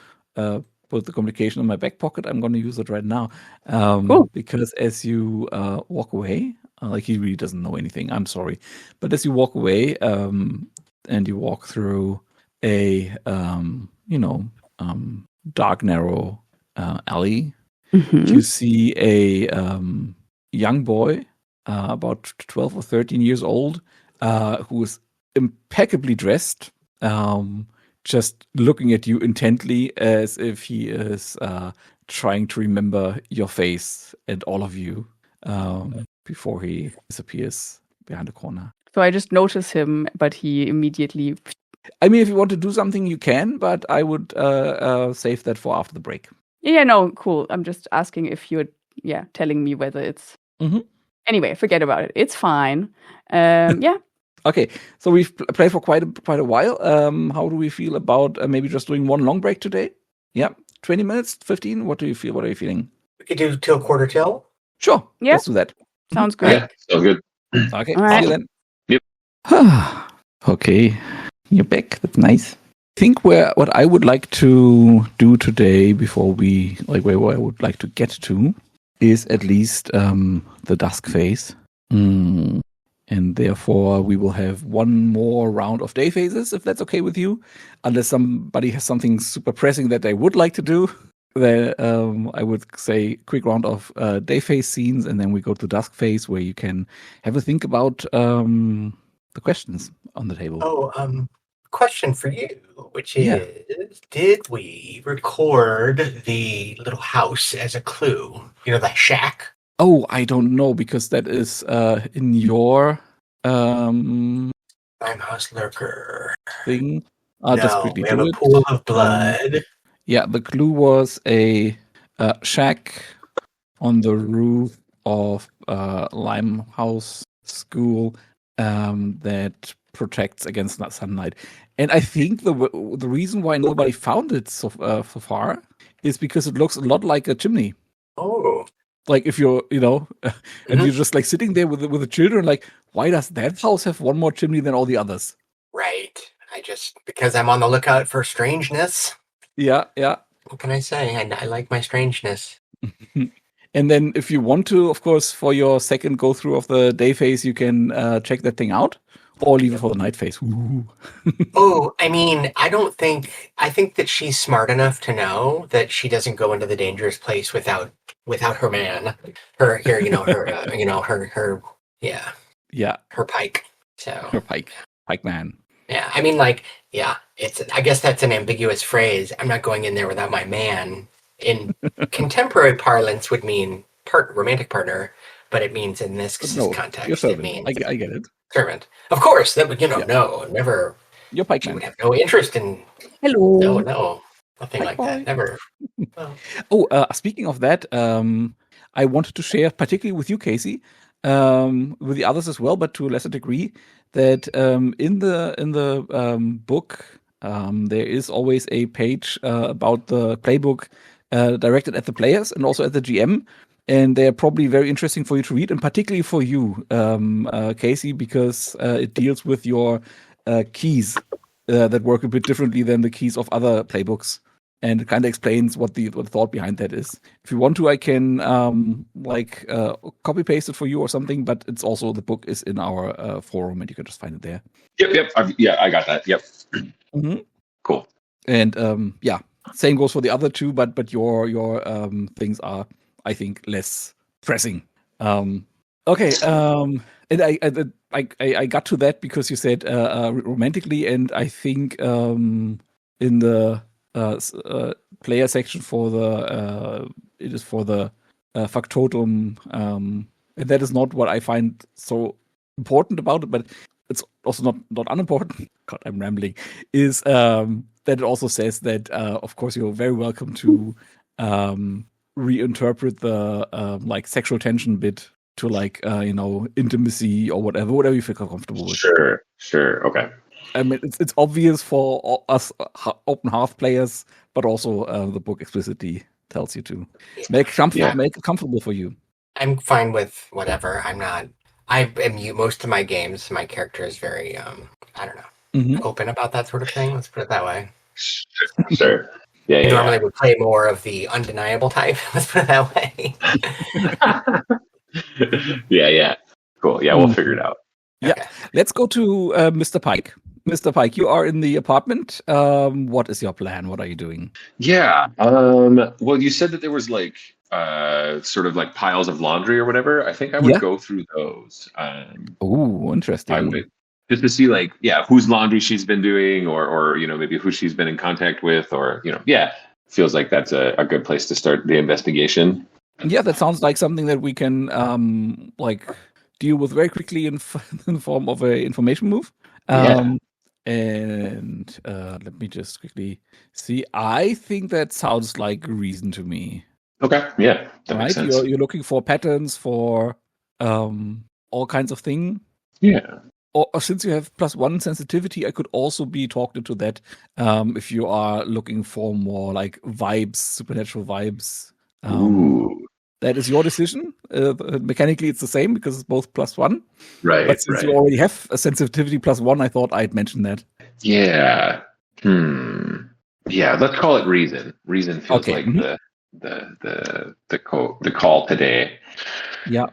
put the communication in my back pocket. I'm gonna use it right now. Cool. Because as you walk away, like he really doesn't know anything. I'm sorry, but as you walk away, and you walk through a dark, narrow alley, you see a young boy, about 12 or 13 years old, who is impeccably dressed, just looking at you intently as if he is trying to remember your face and all of you before he disappears behind the corner. So I just notice him, but he immediately... I mean, if you want to do something, you can, but I would save that for after the break. Yeah, no, cool. I'm just asking if you're, telling me whether it's... Anyway, forget about it. It's fine. Yeah. Okay, so we've played for quite a while. How do we feel about maybe just doing one long break today? Yeah, 20 minutes, 15. What do you feel? What are you feeling? We could do till quarter till. Sure. Yeah. Let's do that. Sounds great. Yeah, so good. Okay. All right. See you then. Yep. Okay, you're back. That's nice. I think what I would like to do today, before we where I would like to get to, is at least the dusk phase. And therefore, we will have one more round of day phases, if that's okay with you. Unless somebody has something super pressing that they would like to do, then I would say quick round of day phase scenes, and then we go to dusk phase, where you can have a think about the questions on the table. Oh, question for you, which is, did we record the little house as a clue? The shack? Oh, I don't know, because that is in your Limehouse Lurker thing. I'll just quickly we have do a it. pool of blood. Yeah, the clue was a shack on the roof of Limehouse School that protects against sunlight. And I think the reason why nobody found it so far is because it looks a lot like a chimney. Oh. Like if you're, and you're just like sitting there with the children, like, why does that house have one more chimney than all the others? Right. Because I'm on the lookout for strangeness. Yeah. What can I say? I like my strangeness. And then if you want to, of course, for your second go through of the day phase, you can check that thing out, or leave it for the night phase. Oh, I mean, I think that she's smart enough to know that she doesn't go into the dangerous place without her man, her Pike. So her Pike man. Yeah, I mean, I guess that's an ambiguous phrase. I'm not going in there without my man. In contemporary parlance, would mean romantic partner, but it means in this context, it means I get it. Servant. Of course, that would no, never. Your Pike She man would have no interest in. Hello. No, nothing like that. Never. Well. Oh, speaking of that, I wanted to share, particularly with you, Casey, with the others as well, but to a lesser degree, that in the book there is always a page about the playbook directed at the players and also at the GM, and they're probably very interesting for you to read, and particularly for you, Casey, because it deals with your keys that work a bit differently than the keys of other playbooks. And it kind of explains what the thought behind that is. If you want to, I can copy paste it for you or something. But it's also, the book is in our forum, and you can just find it there. Yep. I got that. Yep. Mm-hmm. Cool. And same goes for the other two. But your things are, I think, less pressing. Okay. And I got to that because you said romantically, and I think in the player section for the it is for the factotum, and that is not what I find so important about it, but it's also not unimportant. God, I'm rambling. Is that it also says that, of course, you're very welcome to reinterpret the like sexual tension bit to like intimacy or whatever you feel comfortable with. Sure, okay. I mean, it's obvious for us open hearth players, but also the book explicitly tells you to make it comfortable for you. I'm fine with whatever. I am most of my games. My character is very I don't know, open about that sort of thing. Let's put it that way. Sure. Yeah. Normally would play more of the undeniable type. Let's put it that way. Yeah. Cool. Yeah, we'll figure it out. Yeah. Okay. Let's go to Mr. Pike. Mr. Pike, you are in the apartment. What is your plan? What are you doing? Yeah. Well, you said that there was like sort of like piles of laundry or whatever. I think I would go through those. Oh, interesting. I would, just to see like, whose laundry she's been doing or maybe who she's been in contact with or, feels like that's a good place to start the investigation. Yeah, that sounds like something that we can like deal with very quickly in the form of an information move. And let me just quickly see. I think that sounds like reason to me. Okay, yeah, that makes sense. You're looking for patterns for all kinds of things. Yeah. Or since you have +1 sensitivity, I could also be talked into that. If you are looking for more like vibes, supernatural vibes. Ooh. That is your decision. Mechanically, it's the same because it's both +1. Right. But since you already have a sensitivity +1, I thought I'd mention that. Yeah. Yeah. Let's call it reason. Reason feels like the call today. Yeah.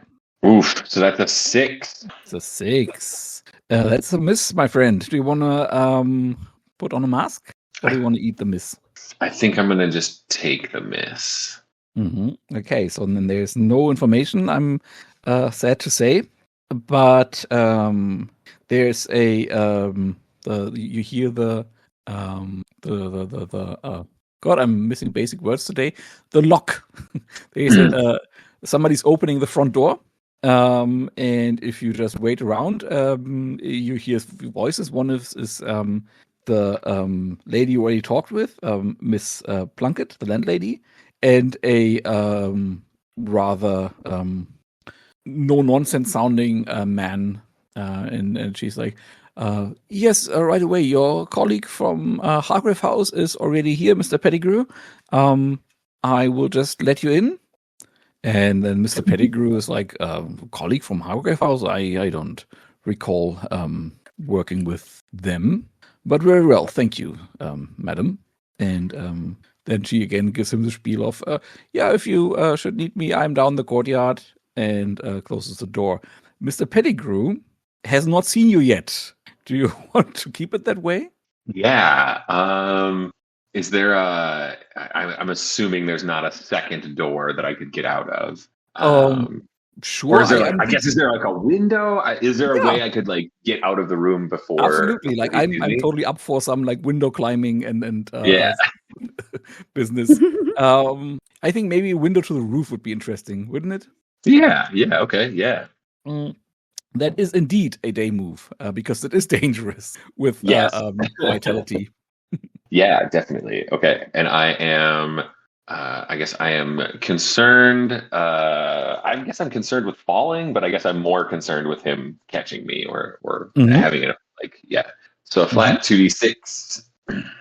Oof. So that's a 6. It's a 6. That's a miss, my friend. Do you want to put on a mask, or do you want to eat the miss? I think I'm gonna just take the miss. Okay, so then there's no information, I'm sad to say, but there's a you hear the God, I'm missing basic words today. The lock. There's somebody's opening the front door, and if you just wait around, you hear voices. One is the lady you already talked with, Miss Plunkett, the landlady. And a rather no-nonsense sounding man. And she's like, yes, right away. Your colleague from Hargrave House is already here, Mr. Pettigrew. I will just let you in. And then Mr. Pettigrew is like, colleague from Hargrave House? I don't recall working with them. But very well, thank you, madam. And then she again gives him the spiel of, if you should need me, I'm down the courtyard, and closes the door. Mr. Pettigrew has not seen you yet. Do you want to keep it that way? Yeah. Is there I'm assuming there's not a second door that I could get out of. Sure. Or is there I guess, is there like a window? Is there a way I could like get out of the room before? Absolutely. Like I'm totally up for some like window climbing and business. I think maybe a window to the roof would be interesting, wouldn't it? Yeah. Okay. Yeah. That is indeed a day move because it is dangerous with vitality. Yeah, definitely. Okay, and I am. I guess I am concerned. I guess I'm concerned with falling, but I guess I'm more concerned with him catching me or having it So a flat 2d6.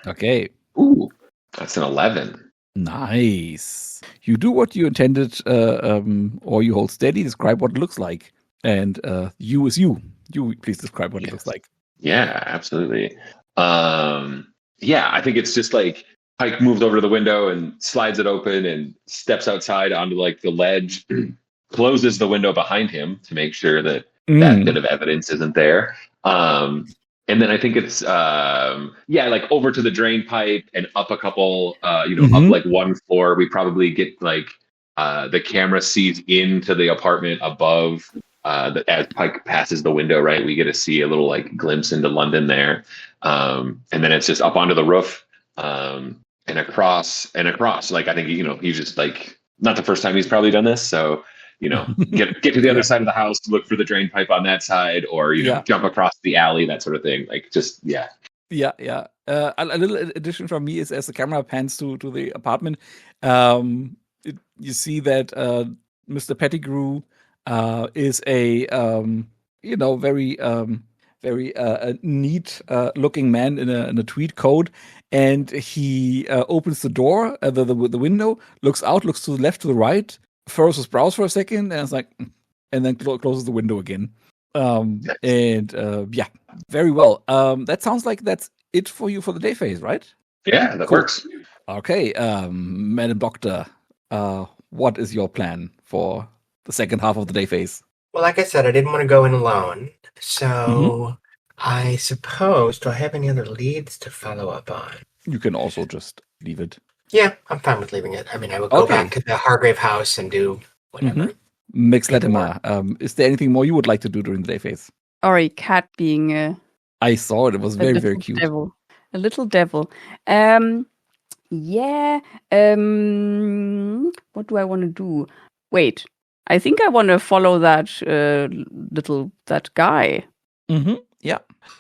Okay. Ooh, that's an 11. Nice. You do what you intended, or you hold steady. Describe what it looks like, and you is you. You please describe what it looks like. Yeah, absolutely. I think it's just like Pike moves over to the window and slides it open and steps outside onto like the ledge, closes the window behind him to make sure that that bit of evidence isn't there. And then I think it's like over to the drain pipe and up a couple, up like one floor. We probably get like the camera sees into the apartment above. As Pike passes the window, right, we get to see a little like glimpse into London there, and then it's just up onto the roof, and across. Like I think he's just like not the first time he's probably done this, so get to the other side of the house, look for the drain pipe on that side, or jump across the alley, that sort of thing. Like just Yeah. A little addition from me is as the camera pans to the apartment, you see that Mr. Pettigrew is a very neat looking man in a tweed coat, and he opens the door, the window, looks out, looks to the left, to the right, furrows his brows for a second, and it's like, and then closes the window again. Yeah, very well. That sounds like that's it for you for the day phase, right? Yeah, that works. Okay, Madam Doctor, what is your plan for the second half of the day phase? Well, like I said, I didn't want to go in alone. So I suppose, do I have any other leads to follow up on? You can also just leave it. Yeah, I'm fine with leaving it. I mean, I would go back to the Hargrave house and do whatever. Mix Latimer, is there anything more you would like to do during the day phase? Or a cat being I saw it. It was very, very cute. Devil. A little devil. Yeah. What do I want to do? Wait. I think I want to follow that that guy. Yeah.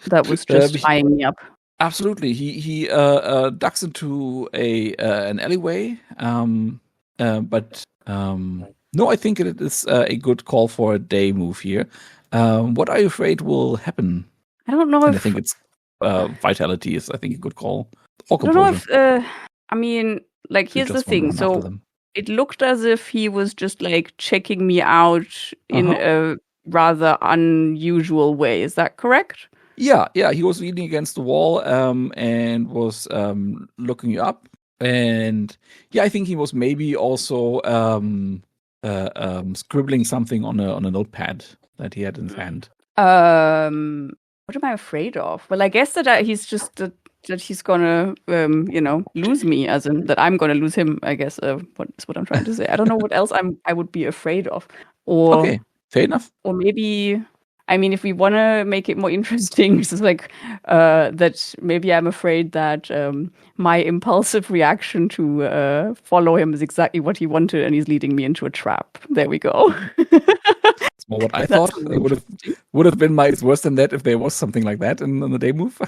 That was just tying me up. Absolutely. He ducks into an alleyway. But no, I think it is a good call for a day move here. What are you afraid will happen? I don't know I think it's vitality is, I think, a good call. Or I don't know if I mean, like, here's the thing. So it looked as if he was just like checking me out in a rather unusual way. Is that correct? Yeah. He was leaning against the wall and was looking you up. And yeah, I think he was maybe also scribbling something on a notepad that he had in his hand. What am I afraid of? Well, I guess that he's just that he's gonna lose me, as in that I'm gonna lose him. I guess what is what I'm trying to say. I don't know what else I would be afraid of. Or okay, fair enough. Or maybe, I mean, if we want to make it more interesting, it's like that maybe I'm afraid that my impulsive reaction to follow him is exactly what he wanted, and he's leading me into a trap. There we go. That's more what I thought. It would have been worse than that if there was something like that in the day move.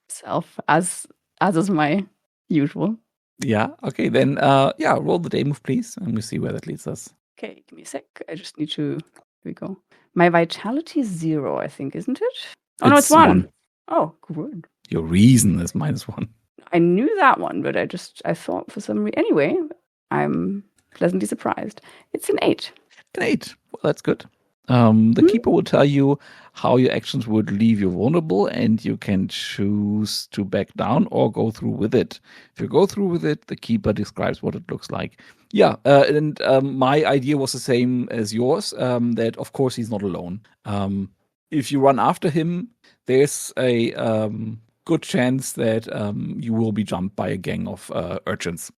Self as is my usual. Yeah. Okay. Then roll the day move, please, and we'll see where that leads us. Okay, give me a sec. I just need to. Here we go. My vitality is 0, I think, isn't it? Oh, no, it's 1. Oh, good. Your reason is -1. I knew that one, but I thought for some reason. Anyway, I'm pleasantly surprised. It's an 8. An 8. Well, that's good. The keeper will tell you how your actions would leave you vulnerable, and you can choose to back down or go through with it. If you go through with it, the keeper describes what it looks like. Yeah, and my idea was the same as yours, that of course he's not alone. If you run after him, there's a good chance that you will be jumped by a gang of urchins.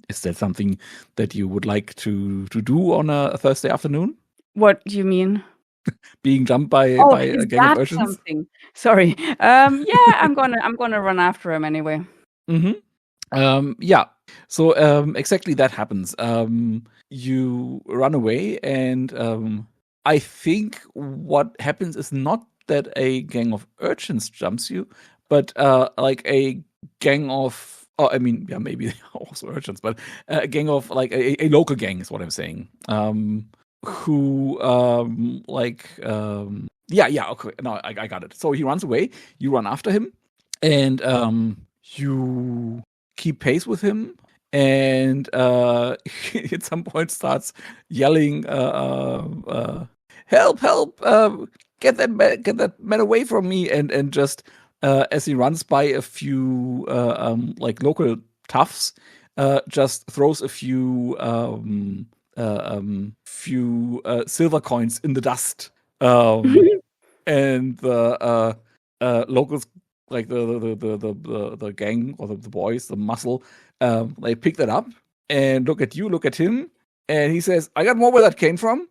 Is that something that you would like to do on a Thursday afternoon? What do you mean? Being jumped by a gang of urchins? Something? Sorry. Yeah, I'm gonna run after him anyway. Yeah. So exactly that happens. You run away, and I think what happens is not that a gang of urchins jumps you, but like a gang of. Oh, I mean, yeah, maybe also urchins, but a gang of like a local gang is what I'm saying. Who yeah, okay, no, I got it. So he runs away, you run after him, and you keep pace with him, and at some point starts yelling, help, get that man away from me, and just as he runs by a few like local toughs, just throws a few silver coins in the dust, and the locals, like the gang or the boys, the muscle, they pick that up and look at you, look at him, and he says, "I got more where that came from.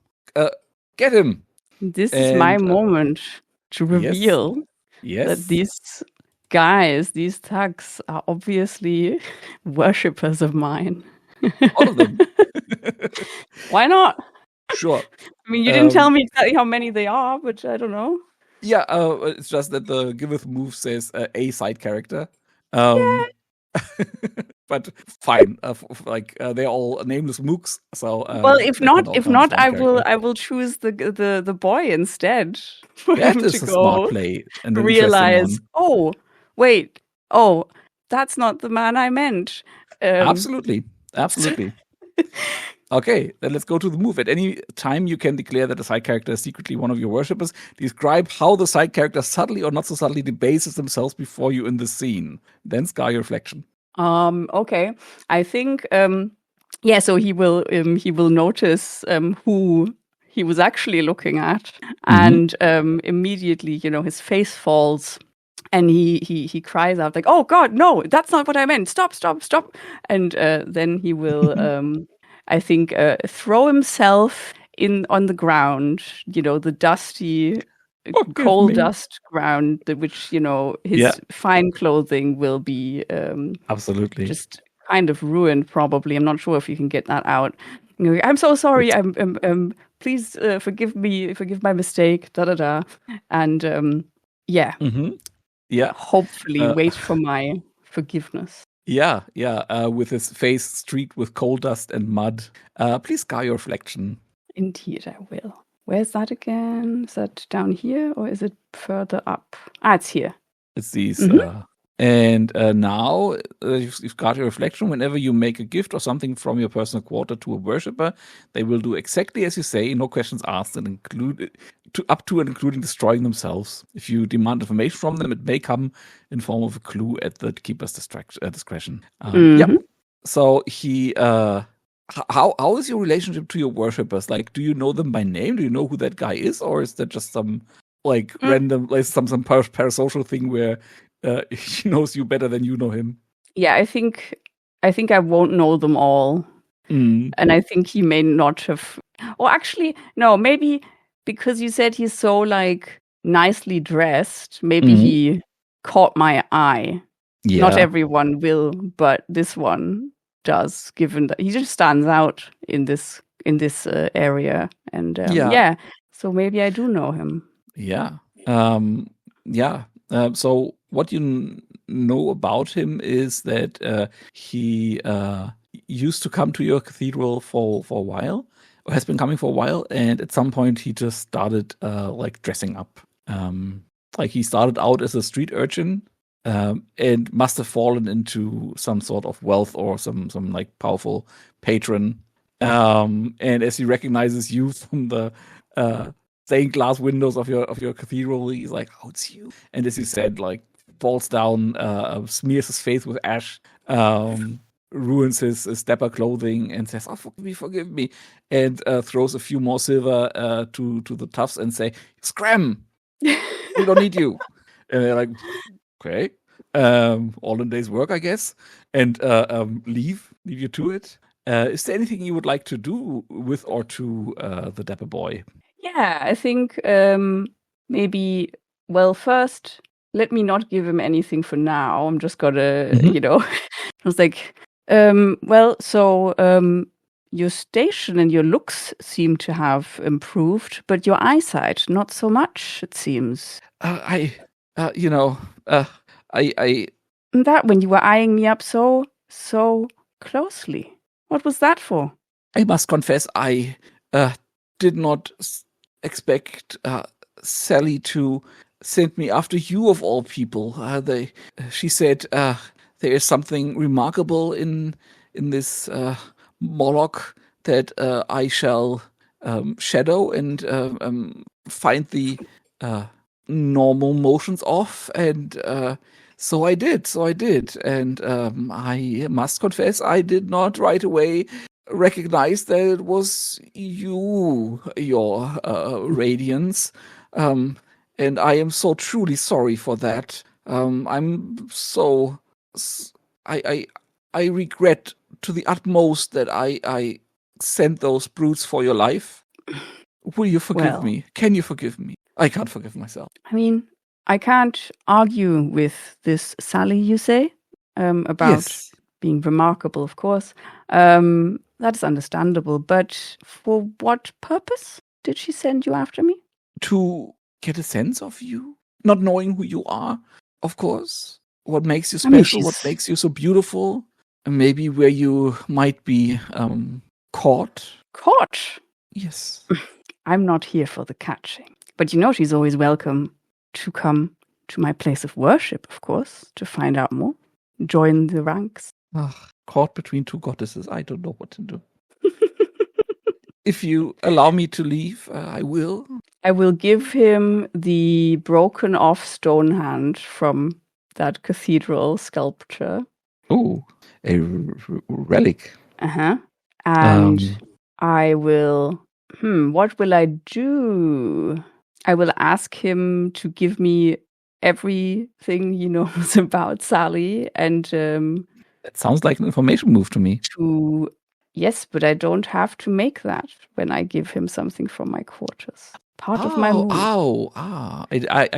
Get him." This is my moment to reveal that these guys, these thugs, are obviously worshippers of mine. All of them. Why not? Sure. I mean, you didn't tell me exactly how many they are, but I don't know. Yeah, it's just that the Giveth move says a side character. But fine, they're all nameless mooks. So well, if they can not, all count as one character. I will choose the boy instead for That him is to a smart go play and an interesting realize. one. Oh, wait. Oh, that's not the man I meant. Absolutely. Okay, then let's go to the move. At any time, you can declare that a side character is secretly one of your worshippers. Describe how the side character subtly or not so subtly debases themselves before you in the scene. Then scar your reflection. Okay. I think so he will notice who he was actually looking at, and immediately, his face falls. And he cries out like, "Oh God, no! That's not what I meant! Stop! Stop! Stop!" And then he will, I think, throw himself on the ground. The dusty, coal dust ground, which his fine clothing will be absolutely just kind of ruined. Probably, I'm not sure if you can get that out. I'm so sorry. Please forgive me. Forgive my mistake. Da da da. And yeah. Mm-hmm. Yeah. Hopefully, wait for my forgiveness. Yeah. With his face streaked with coal dust and mud. Please scar your reflection. Indeed, I will. Where's that again? Is that down here or is it further up? It's here. It's these. And now you've got your reflection. Whenever you make a gift or something from your personal quarter to a worshipper, they will do exactly as you say, no questions asked, and include up to and including destroying themselves. If you demand information from them, it may come in form of a clue at the keeper's discretion. Yeah. So he. How is your relationship to your worshippers? Like, do you know them by name? Do you know who that guy is, or is that just some random, some parasocial thing where he knows you better than you know him? Yeah, I think I won't know them all, and I think he may not have. Or actually, no, maybe because you said he's so nicely dressed, maybe he caught my eye. Yeah. Not everyone will, but this one does. Given that he just stands out in this area, and so maybe I do know him. Yeah. So what you know about him is that he used to come to your cathedral for a while, or has been coming for a while, and at some point he just started dressing up. He started out as a street urchin, and must have fallen into some sort of wealth or some powerful patron. And as he recognizes you from the stained glass windows of your cathedral, he's like, "Oh, it's you!" And as you said, falls down, smears his face with ash, ruins his dapper clothing, and says, "Oh, forgive me," and throws a few more silver to the toughs and say, "Scram! We don't need you." And they're like, "Okay, all in a day's work, I guess," and leave you to it. Is there anything you would like to do with or to the dapper boy? Yeah, I think maybe. Well, first, let me not give him anything for now. I'm just gonna, I was like, your station and your looks seem to have improved, but your eyesight not so much, it seems. That when you were eyeing me up so closely. What was that for? I must confess, I did not expect Sally to send me after you of all people. She said there is something remarkable in this Moloch that I shall shadow and find the normal motions of, and so I did. And I must confess, I did not right away recognize that it was you, your radiance. And I am so truly sorry for that. I regret to the utmost that I sent those brutes for your life. Will you forgive me? Can you forgive me? I can't forgive myself. I mean, I can't argue with this Sally, you say, about being remarkable, of course. That is understandable. But for what purpose did she send you after me? To get a sense of you, not knowing who you are, of course. What makes you special? What makes you so beautiful? And maybe where you might be caught. Caught? Yes. I'm not here for the catching. But she's always welcome to come to my place of worship, of course, to find out more. Join the ranks. Caught between two goddesses. I don't know what to do. If you allow me to leave, I will. I will give him the broken off stone hand from that cathedral sculpture. Oh, a relic. And I will... what will I do? I will ask him to give me everything he knows about Sally and... that sounds like an information move to me. Yes, but I don't have to make that when I give him something from my quarters. Part of my move. I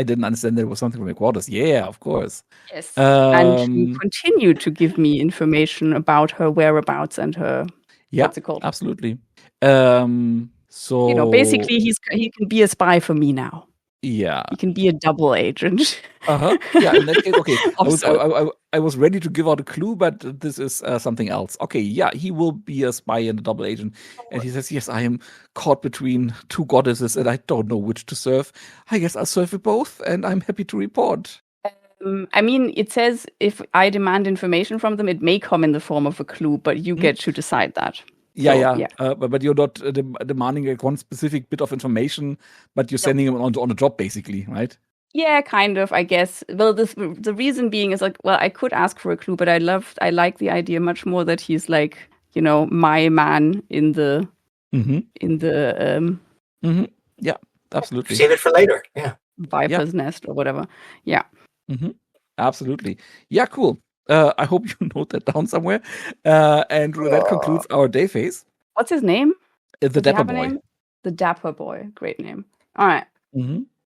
didn't understand there was something from my quarters. Yeah, of course. Yes, and you continue to give me information about her whereabouts and her... what's it called? Absolutely. So basically, he can be a spy for me now. Yeah, he can be a double agent. Yeah, in that case, okay. I was ready to give out a clue, but this is something else. Okay, yeah, he will be a spy and a double agent. And he says, yes, I am caught between two goddesses and I don't know which to serve. I guess I'll serve you both and I'm happy to report. It says if I demand information from them, it may come in the form of a clue, but you get to decide that. Yeah. But you're not demanding one specific bit of information, but you're sending him on a job, basically, right? Yeah, kind of, I guess. Well, the reason being is I could ask for a clue, but I like the idea much more that he's like, my man in the Yeah, absolutely. Save it for later. Yeah. Viper's nest or whatever. Yeah. Absolutely. Yeah, cool. I hope you note that down somewhere. And that concludes our day phase. What's his name? The Dapper Boy. Name? The Dapper Boy. Great name. All right.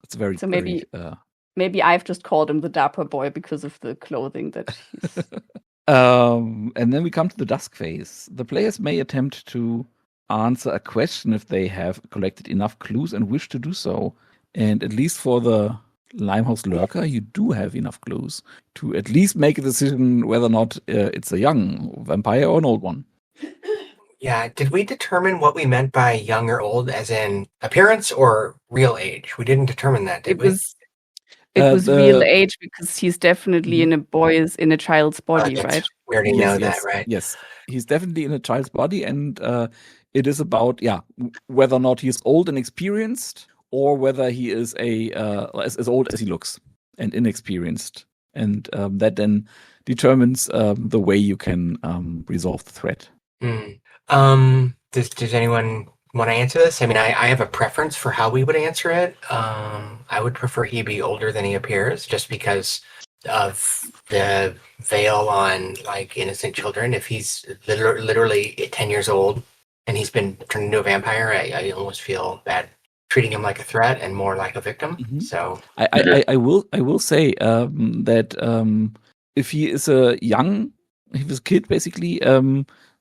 It's very... So maybe I've just called him the Dapper Boy because of the clothing that he's... And then we come to the dusk phase. The players may attempt to answer a question if they have collected enough clues and wish to do so. And at least for the Limehouse Lurker, you do have enough clues to at least make a decision whether or not it's a young vampire or an old one. Yeah, did we determine what we meant by young or old, as in appearance or real age? We didn't determine that, did we? It was real age because he's definitely in a child's body, right? We already know that, right? Yes, he's definitely in a child's body, and it is about whether or not he's old and experienced, or whether he is as old as he looks and inexperienced, and that then determines the way you can resolve the threat. Does anyone want to answer this? I mean, I have a preference for how we would answer it. I would prefer he be older than he appears, just because of the veil on like innocent children. If he's literally 10 years old and he's been turned into a vampire, I almost feel bad treating him like a threat and more like a victim. So I will say that if he is a kid, basically,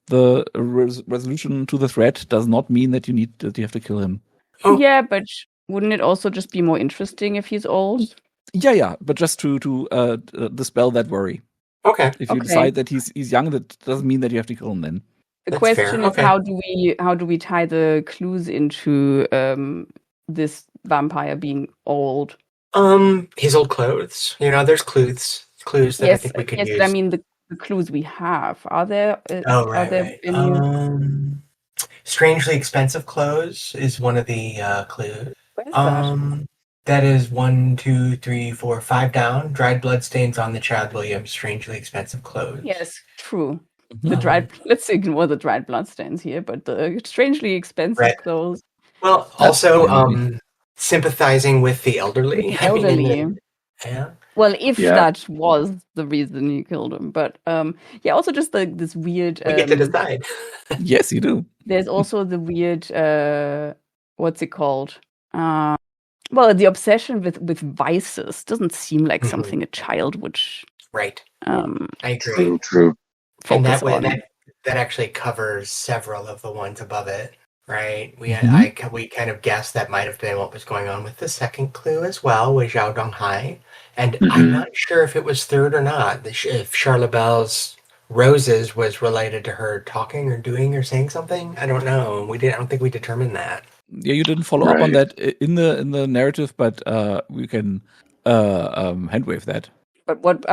the resolution to the threat does not mean that you have to kill him. Oh. Yeah, but wouldn't it also just be more interesting if he's old? Yeah, but just to dispel that worry. Okay. If you decide that he's young, that doesn't mean that you have to kill him then. The question is how do we tie the clues into this vampire being old? His old clothes. There's clues that I think we could use. Yes, I mean the clues we have. Are there? Any... strangely expensive clothes is one of the clues. Where's that? That is 1, 2, 3, 4, 5 down. Dried bloodstains on the child Williams. Strangely expensive clothes. Yes, true. Let's ignore the dried bloodstains here, but the strangely expensive clothes. Well, also sympathizing with the elderly. Yeah. Well, if that was the reason you killed him, but also just this weird. We get to decide. Yes, you do. There's also the weird. What's it called? The obsession with vices doesn't seem like something a child would. Right. I agree. True. And that actually covers several of the ones above it, right? We kind of guessed that might have been what was going on with the second clue as well, with Zhao Donghai. And I'm not sure if it was third or not. If Charlabelle's roses was related to her talking or doing or saying something. I don't know. I don't think we determined that. Yeah, you didn't follow up on that in the narrative, but we can hand wave that. But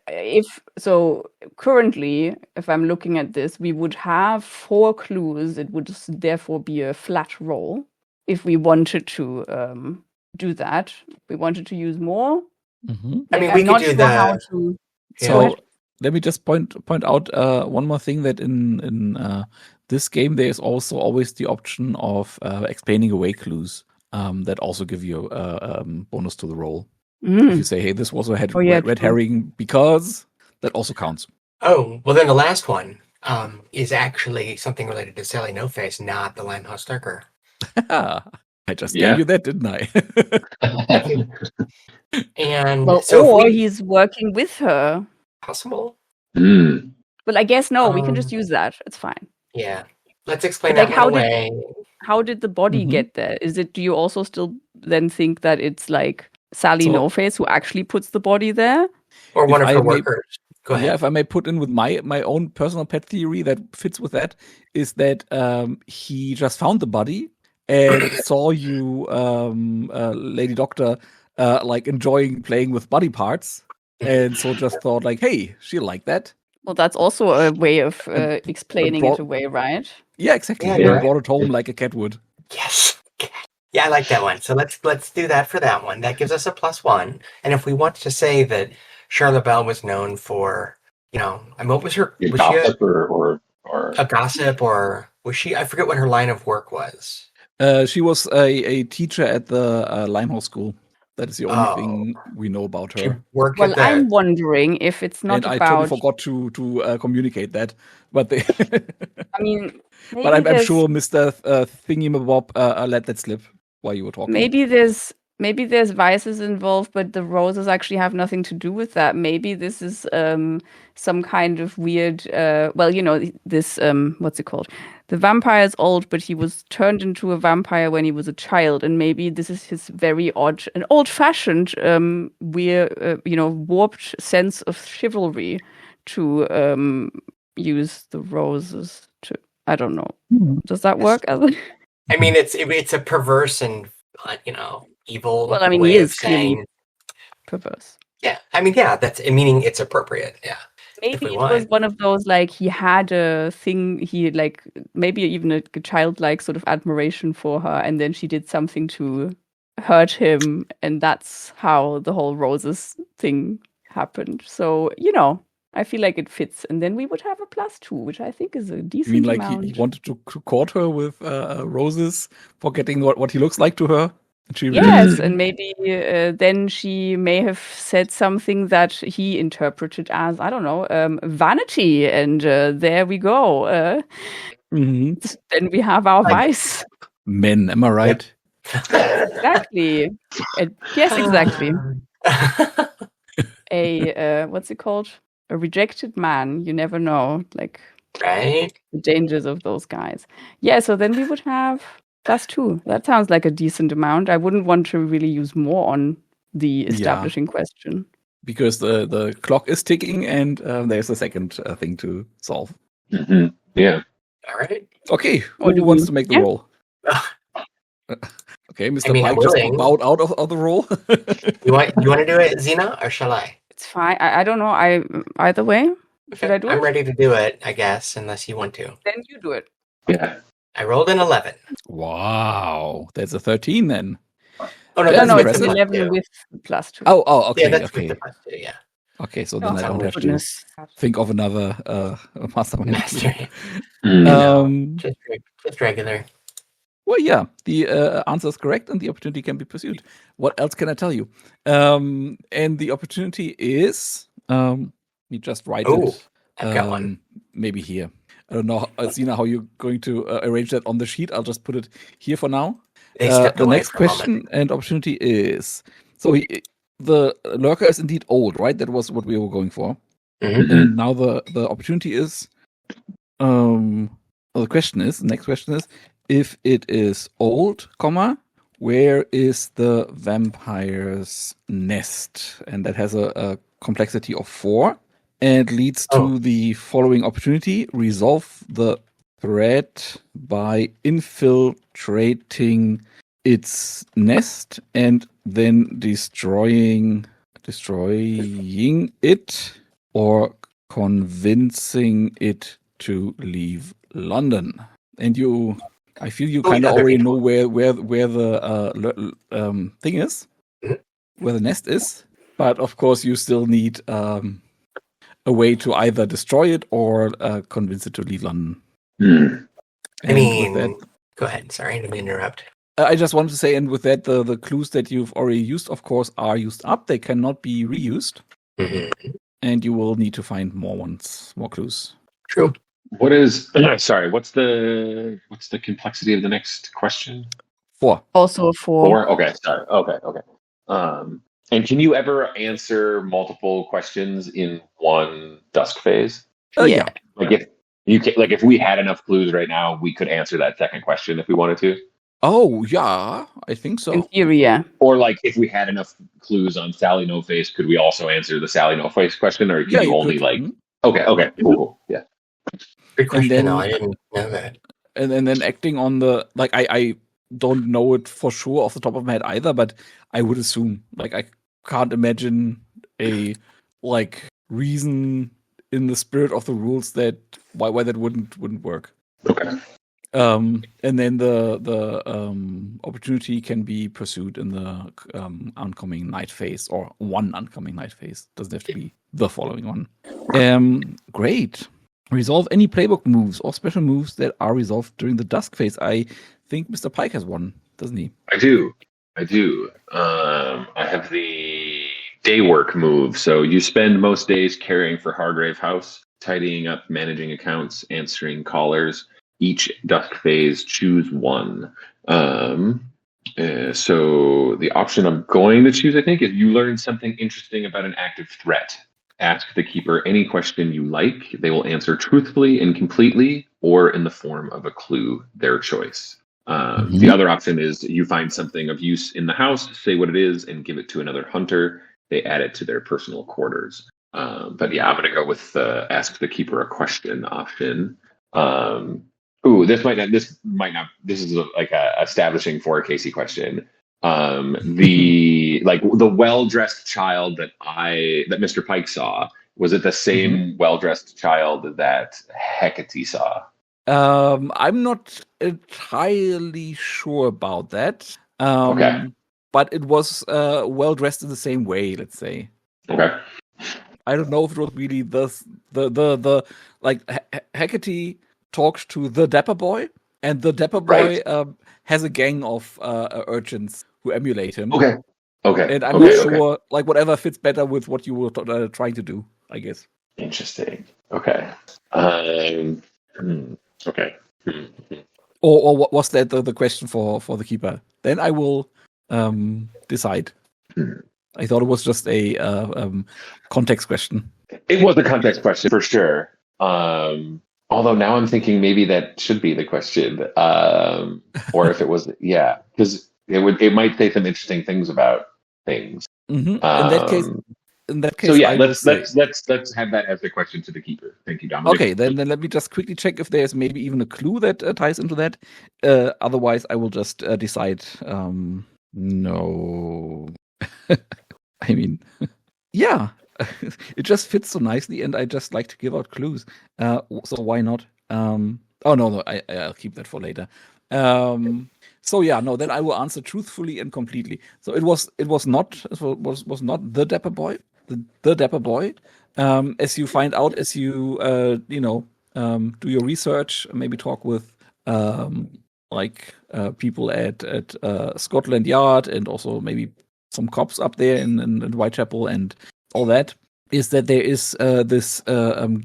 if so, currently, if I'm looking at this, we would have 4 clues. It would therefore be a flat roll if we wanted to do that. If we wanted to use more. Mm-hmm. I mean, we could do that. So let me just point out one more thing, that in this game there is also always the option of explaining away clues that also give you a bonus to the roll. If you say, hey, this was a red herring, because that also counts. Oh, well then the last one is actually something related to Sally No Face, not the Limehouse Lurker. I just gave you that, didn't I? And he's working with her. Possible. Well, I guess no. We can just use that. It's fine. Yeah. Let's explain that away. How did the body get there? Do you also still then think that it's like Sally No Face who actually puts the body there? Or one of her workers? Go ahead. Yeah, if I may put in with my own personal pet theory that fits with that, is that he just found the body and saw you, Lady Doctor, like enjoying playing with body parts, and so just thought like, hey, she'll like that. Well, that's also a way of explaining it away, right? Yeah, exactly. Yeah, brought it home like a cat would. Yes. Yeah, I like that one. So let's do that for that one. That gives us a +1. And if we want to say that Charlabelle was known for, what was her? Was gossip she or a gossip, or was she? I forget what her line of work was. She was a teacher at the Limehouse School. That is the only thing we know about her. I'm wondering if it's not and about... I totally forgot to communicate that. But I mean... But I'm sure Mr. Thingamabob let that slip while you were talking. Maybe there's vices involved, but the roses actually have nothing to do with that. Maybe this is some kind of weird... this... what's it called? The vampire is old, but he was turned into a vampire when he was a child, and maybe this is his very odd and old-fashioned, warped sense of chivalry to use the roses to... I don't know. Does that work? I mean, it's a perverse and evil. Well, I mean, he is clearly perverse. Yeah, I mean, that's meaning it's appropriate. Yeah. Maybe it was one of those, like, he had a thing, maybe even a childlike sort of admiration for her, and then she did something to hurt him, and that's how the whole roses thing happened. So, I feel like it fits, and then we would have a +2, which I think is a decent amount. You mean he wanted to court her with roses, forgetting what he looks like to her? Yes, and maybe then she may have said something that he interpreted as, I don't know, vanity, and there we go. Then we have our vice. Men, am I right? Exactly. Yes, exactly. What's it called? A rejected man. You never know, like, right? The dangers of those guys. Yeah, so then we would have +2. That sounds like a decent amount. I wouldn't want to really use more on the establishing question. Because the clock is ticking, and there's a second thing to solve. Yeah. All right. Okay, who wants to make the roll? Okay, Mr. Pike just bowed out of the roll. You want to do it, Xena, or shall I? It's fine. I don't know. Either way. Should I do it? I'm ready to do it, I guess, unless you want to. Then you do it. Yeah. I rolled an 11. Wow, that's a 13 then. Oh no, it's an 11 with +2. Oh, okay. Yeah, that's okay. with the +2. Yeah. Okay, so then I don't have to think of another mastermind. Just regular. Well, yeah, the answer is correct, and the opportunity can be pursued. What else can I tell you? And the opportunity is, you just write it. I've got one. Maybe here. I don't know, Xena, how you're going to arrange that on the sheet. I'll just put it here for now. The next question and opportunity is, so the lurker is indeed old, right? That was what we were going for. And now the opportunity is, the next question is, if it is old, where is the vampire's nest? And that has a complexity of 4 and leads to the following opportunity. Resolve the threat by infiltrating its nest and then destroying it or convincing it to leave London. And I feel you kind of already know where the thing is, where the nest is, but of course you still need a way to either destroy it or convince it to leave London. I mean, go ahead. Sorry, I didn't interrupt. I just wanted to say, and with that, the clues that you've already used, of course, are used up. They cannot be reused, and you will need to find more clues. True. What is? Sorry. What's the complexity of the next question? 4. Also 4. 4. Okay. Sorry. Okay. And can you ever answer multiple questions in one dusk phase? Yeah. If we had enough clues right now, we could answer that second question if we wanted to. Oh yeah, I think so. In theory, yeah. Or if we had enough clues on Sally No Face, could we also answer the Sally No Face question, or can you only Okay, cool. Yeah. Good question. I didn't know that. And then acting on the I don't know it for sure off the top of my head either, but I would assume I can't imagine a reason in the spirit of the rules that why that wouldn't work. Okay. And then the opportunity can be pursued in the oncoming night phase, or one oncoming night phase. Doesn't have to be the following one. Great. Resolve any playbook moves or special moves that are resolved during the dusk phase. I think Mr. Pike has one, doesn't he? I do. I have the day work move. So you spend most days caring for Hargrave House, tidying up, managing accounts, answering callers. Each dusk phase, choose one. So the option I'm going to choose, I think, is you learn something interesting about an active threat. Ask the keeper any question you like. They will answer truthfully and completely, or in the form of a clue, their choice. The other option is you find something of use in the house, say what it is, and give it to another hunter. They add it to their personal quarters. But yeah, I'm going to go with ask the keeper a question option. This is a establishing for a Casey question. The well-dressed child that Mr. Pike saw, was it the same well-dressed child that Hecate saw? I'm not entirely sure about that. Okay. But it was well-dressed in the same way, let's say. Okay. I don't know if it was really Hecate talked to the Dapper boy, and the Dapper boy has a gang of urchins who emulate him. Okay. And I'm not sure, whatever fits better with what you were trying to do, I guess. Interesting. Okay. Okay. Or what was that the question for the keeper? Then I will decide. I thought it was just a context question. It was a context question for sure. Although now I'm thinking maybe that should be the question, or if it was, because it might say some interesting things about things. In that case, so yeah, let's have that as the question to the keeper. Thank you, Dominic. Okay, then let me just quickly check if there's maybe even a clue that ties into that. Otherwise, I will just decide. No, I mean, yeah. It just fits so nicely, and I just like to give out clues. So why not? No, I'll keep that for later. Then I will answer truthfully and completely. So it was not the Dapper boy. The Dapper boy. As you find out, as you do your research, maybe talk with people at Scotland Yard, and also maybe some cops up there in Whitechapel and all that, is that there is this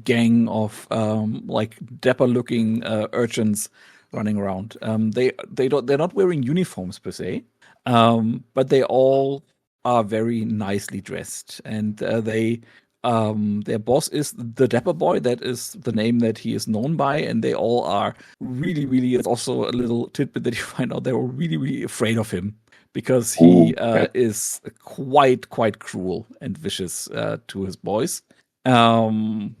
gang of dapper-looking urchins running around. They're not wearing uniforms per se, but they all are very nicely dressed, and they their boss is the Dapper Boy. That is the name that he is known by, and they all are really, really. It's also a little tidbit that you find out they were really, really afraid of him because he is quite cruel and vicious to his boys. And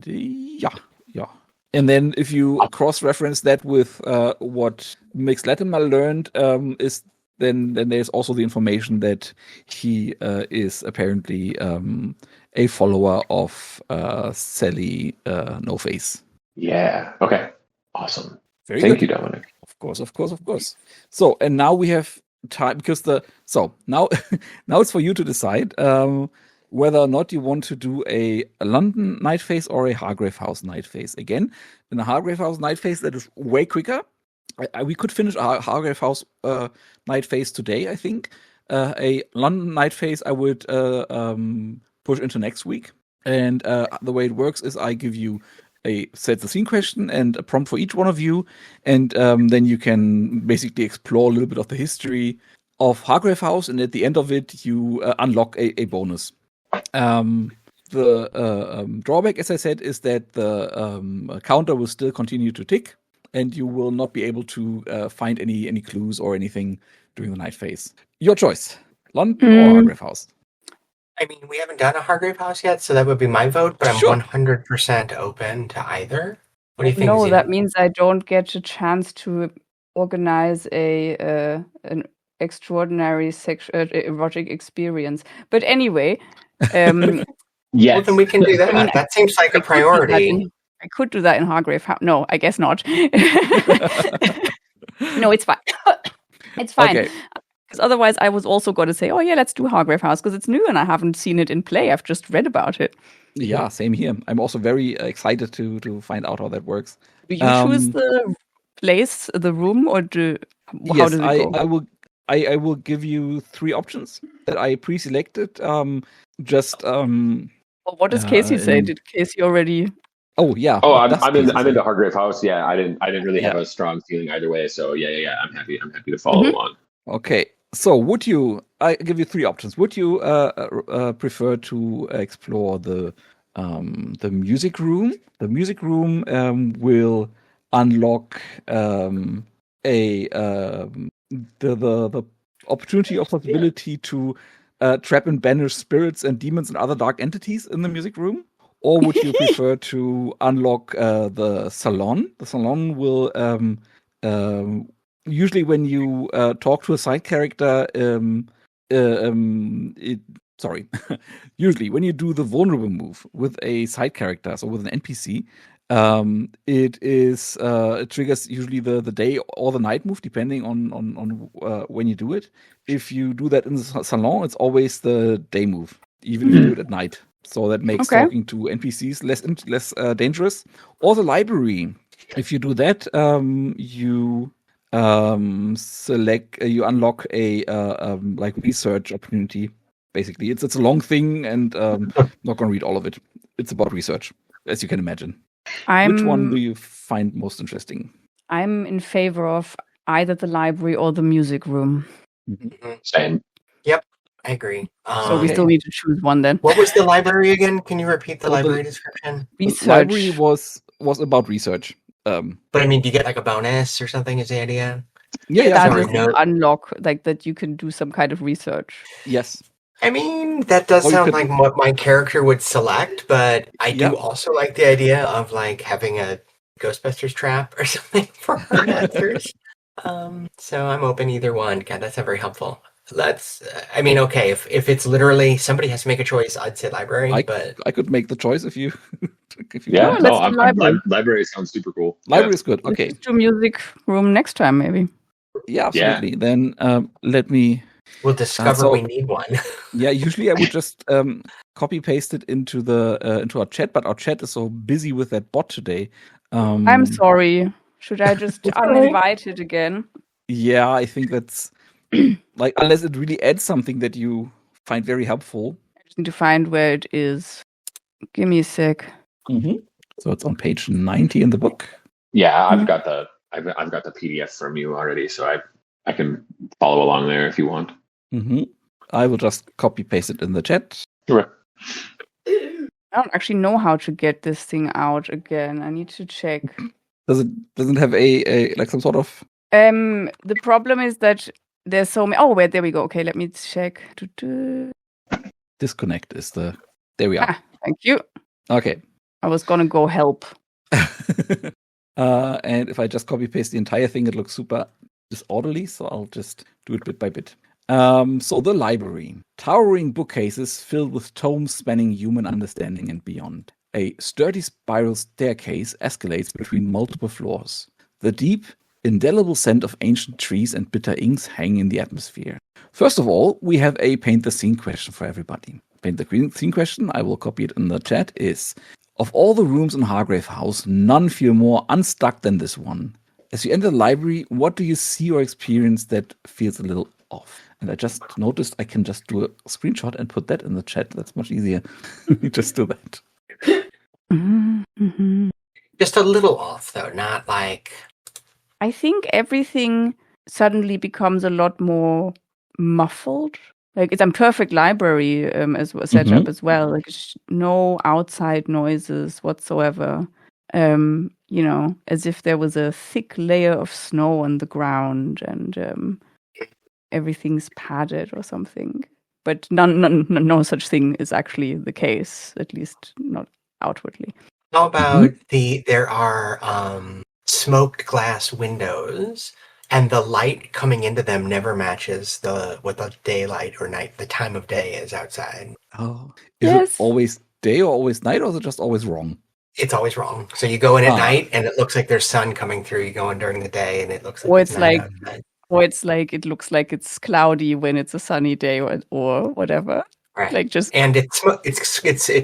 yeah. And then if you cross-reference that with what Mix Latimer learned, is then there's also the information that he is apparently a follower of Sally No Face. Yeah. Okay. Awesome. Very Thank good. you, Dominic. Of course. So, and now we have time because now it's for you to decide whether or not you want to do a London night phase or a Hargrave House night phase. Again, in a Hargrave House night phase, that is way quicker. We could finish our Hargrave House night phase today, I think. A London night phase I would push into next week. And the way it works is I give you a set the scene question and a prompt for each one of you, and then you can basically explore a little bit of the history of Hargrave House, and at the end of it, you unlock a bonus. The drawback, as I said, is that the counter will still continue to tick, and you will not be able to find any clues or anything during the night phase. Your choice, London or Hargrave House. I mean, we haven't done a Hargrave House yet, so that would be my vote, but Sure. I'm 100% open to either. What do you think? No, Zena? that means I don't get a chance to organize an extraordinary erotic experience. But anyway, Well, then we can do that. I mean, that seems like a priority. I could do that in Hargrave House. No, I guess not. No, it's fine. It's fine. Okay. Because otherwise I was also going to say, oh yeah, let's do Hargrave House because it's new and I haven't seen it in play. I've just read about it. Yeah, same here. I'm also very excited to find out how that works. Do you choose the place, the room, or how does it go? I will give you 3 options that I pre-selected. Well, what does Casey say? Did Casey already? Oh yeah. Oh, I'm into Hargrave House. Yeah, I didn't really have a strong feeling either way. So yeah. I'm happy to follow along. Okay. So I give you 3 options. Would you prefer to explore the music room? The music room will unlock the opportunity or possibility to trap and banish spirits and demons and other dark entities in the music room. Or would you prefer to unlock the salon? The salon will usually when you talk to a side character, usually when you do the vulnerable move with a side character, so with an NPC, it triggers usually the day or the night move, depending on when you do it. If you do that in the salon, it's always the day move, even if you do it at night. So that makes talking to NPCs less dangerous. Or the library. If you do that, you unlock a like research opportunity. Basically, it's a long thing, and I'm not going to read all of it. It's about research, as you can imagine. Which one do you find most interesting? I'm in favor of either the library or the music room. Same. Yep, I agree. So we still need to choose one then. What was the library again? Can you repeat the library description? Research. The library was about research. But I mean, do you get like a bonus or something? Is the idea? Yeah. That is unlock, like that you can do some kind of research. Yes. I mean, that does sound like what my character would select, but I do also like the idea of like having a Ghostbusters trap or something for our monsters. So I'm open either one. God, that's not very helpful. Okay, if it's literally somebody has to make a choice, I'd say library. But I could make the choice if you. Library sounds super cool. Library is good. Okay. Let's do music room next time, maybe. Yeah, absolutely. Then let me. We'll discover we need one. Yeah, usually I would just copy paste it into our chat, but our chat is so busy with that bot today. I'm sorry. Should I just uninvite it again? Yeah, I think that's like unless it really adds something that you find very helpful. I just need to find where it is. Give me a sec. Mm-hmm. So it's on page 90 in the book. Yeah, I've got the PDF from you already, so I can follow along there if you want. Mm-hmm. I will just copy paste it in the chat. Sure. I don't actually know how to get this thing out again. I need to check. Doesn't have a like some sort of The problem is that there's so many. Oh, wait, there we go. Okay, let me check. disconnect is the there we are. Ah, thank you. Okay. I was gonna go help. And if I just copy paste the entire thing, it looks super disorderly, so I'll just do it bit by bit. So the library. Towering bookcases filled with tomes spanning human understanding and beyond. A sturdy spiral staircase escalates between multiple floors. The deep, indelible scent of ancient trees and bitter inks hang in the atmosphere. First of all, we have a paint the scene question for everybody. Paint the scene question, I will copy it in the chat, is: of all the rooms in Hargrave House, none feel more unstuck than this one. As you enter the library, what do you see or experience that feels a little off? And I just noticed I can just do a screenshot and put that in the chat. That's much easier. Just do that. Mm-hmm. Just a little off, though, not like... I think everything suddenly becomes a lot more muffled. Like, it's a perfect library as set up as well. Like, no outside noises whatsoever. You know, as if there was a thick layer of snow on the ground and everything's padded or something. But no such thing is actually the case, at least not outwardly. How about there are smoked glass windows, and the light coming into them never matches what the daylight or night, the time of day is outside. Oh, is it always day or always night, or is it just always wrong? It's always wrong. So you go in at night, and it looks like there's sun coming through. You go in during the day, and it looks like it looks like it's cloudy when it's a sunny day or whatever. Right. Like just and it's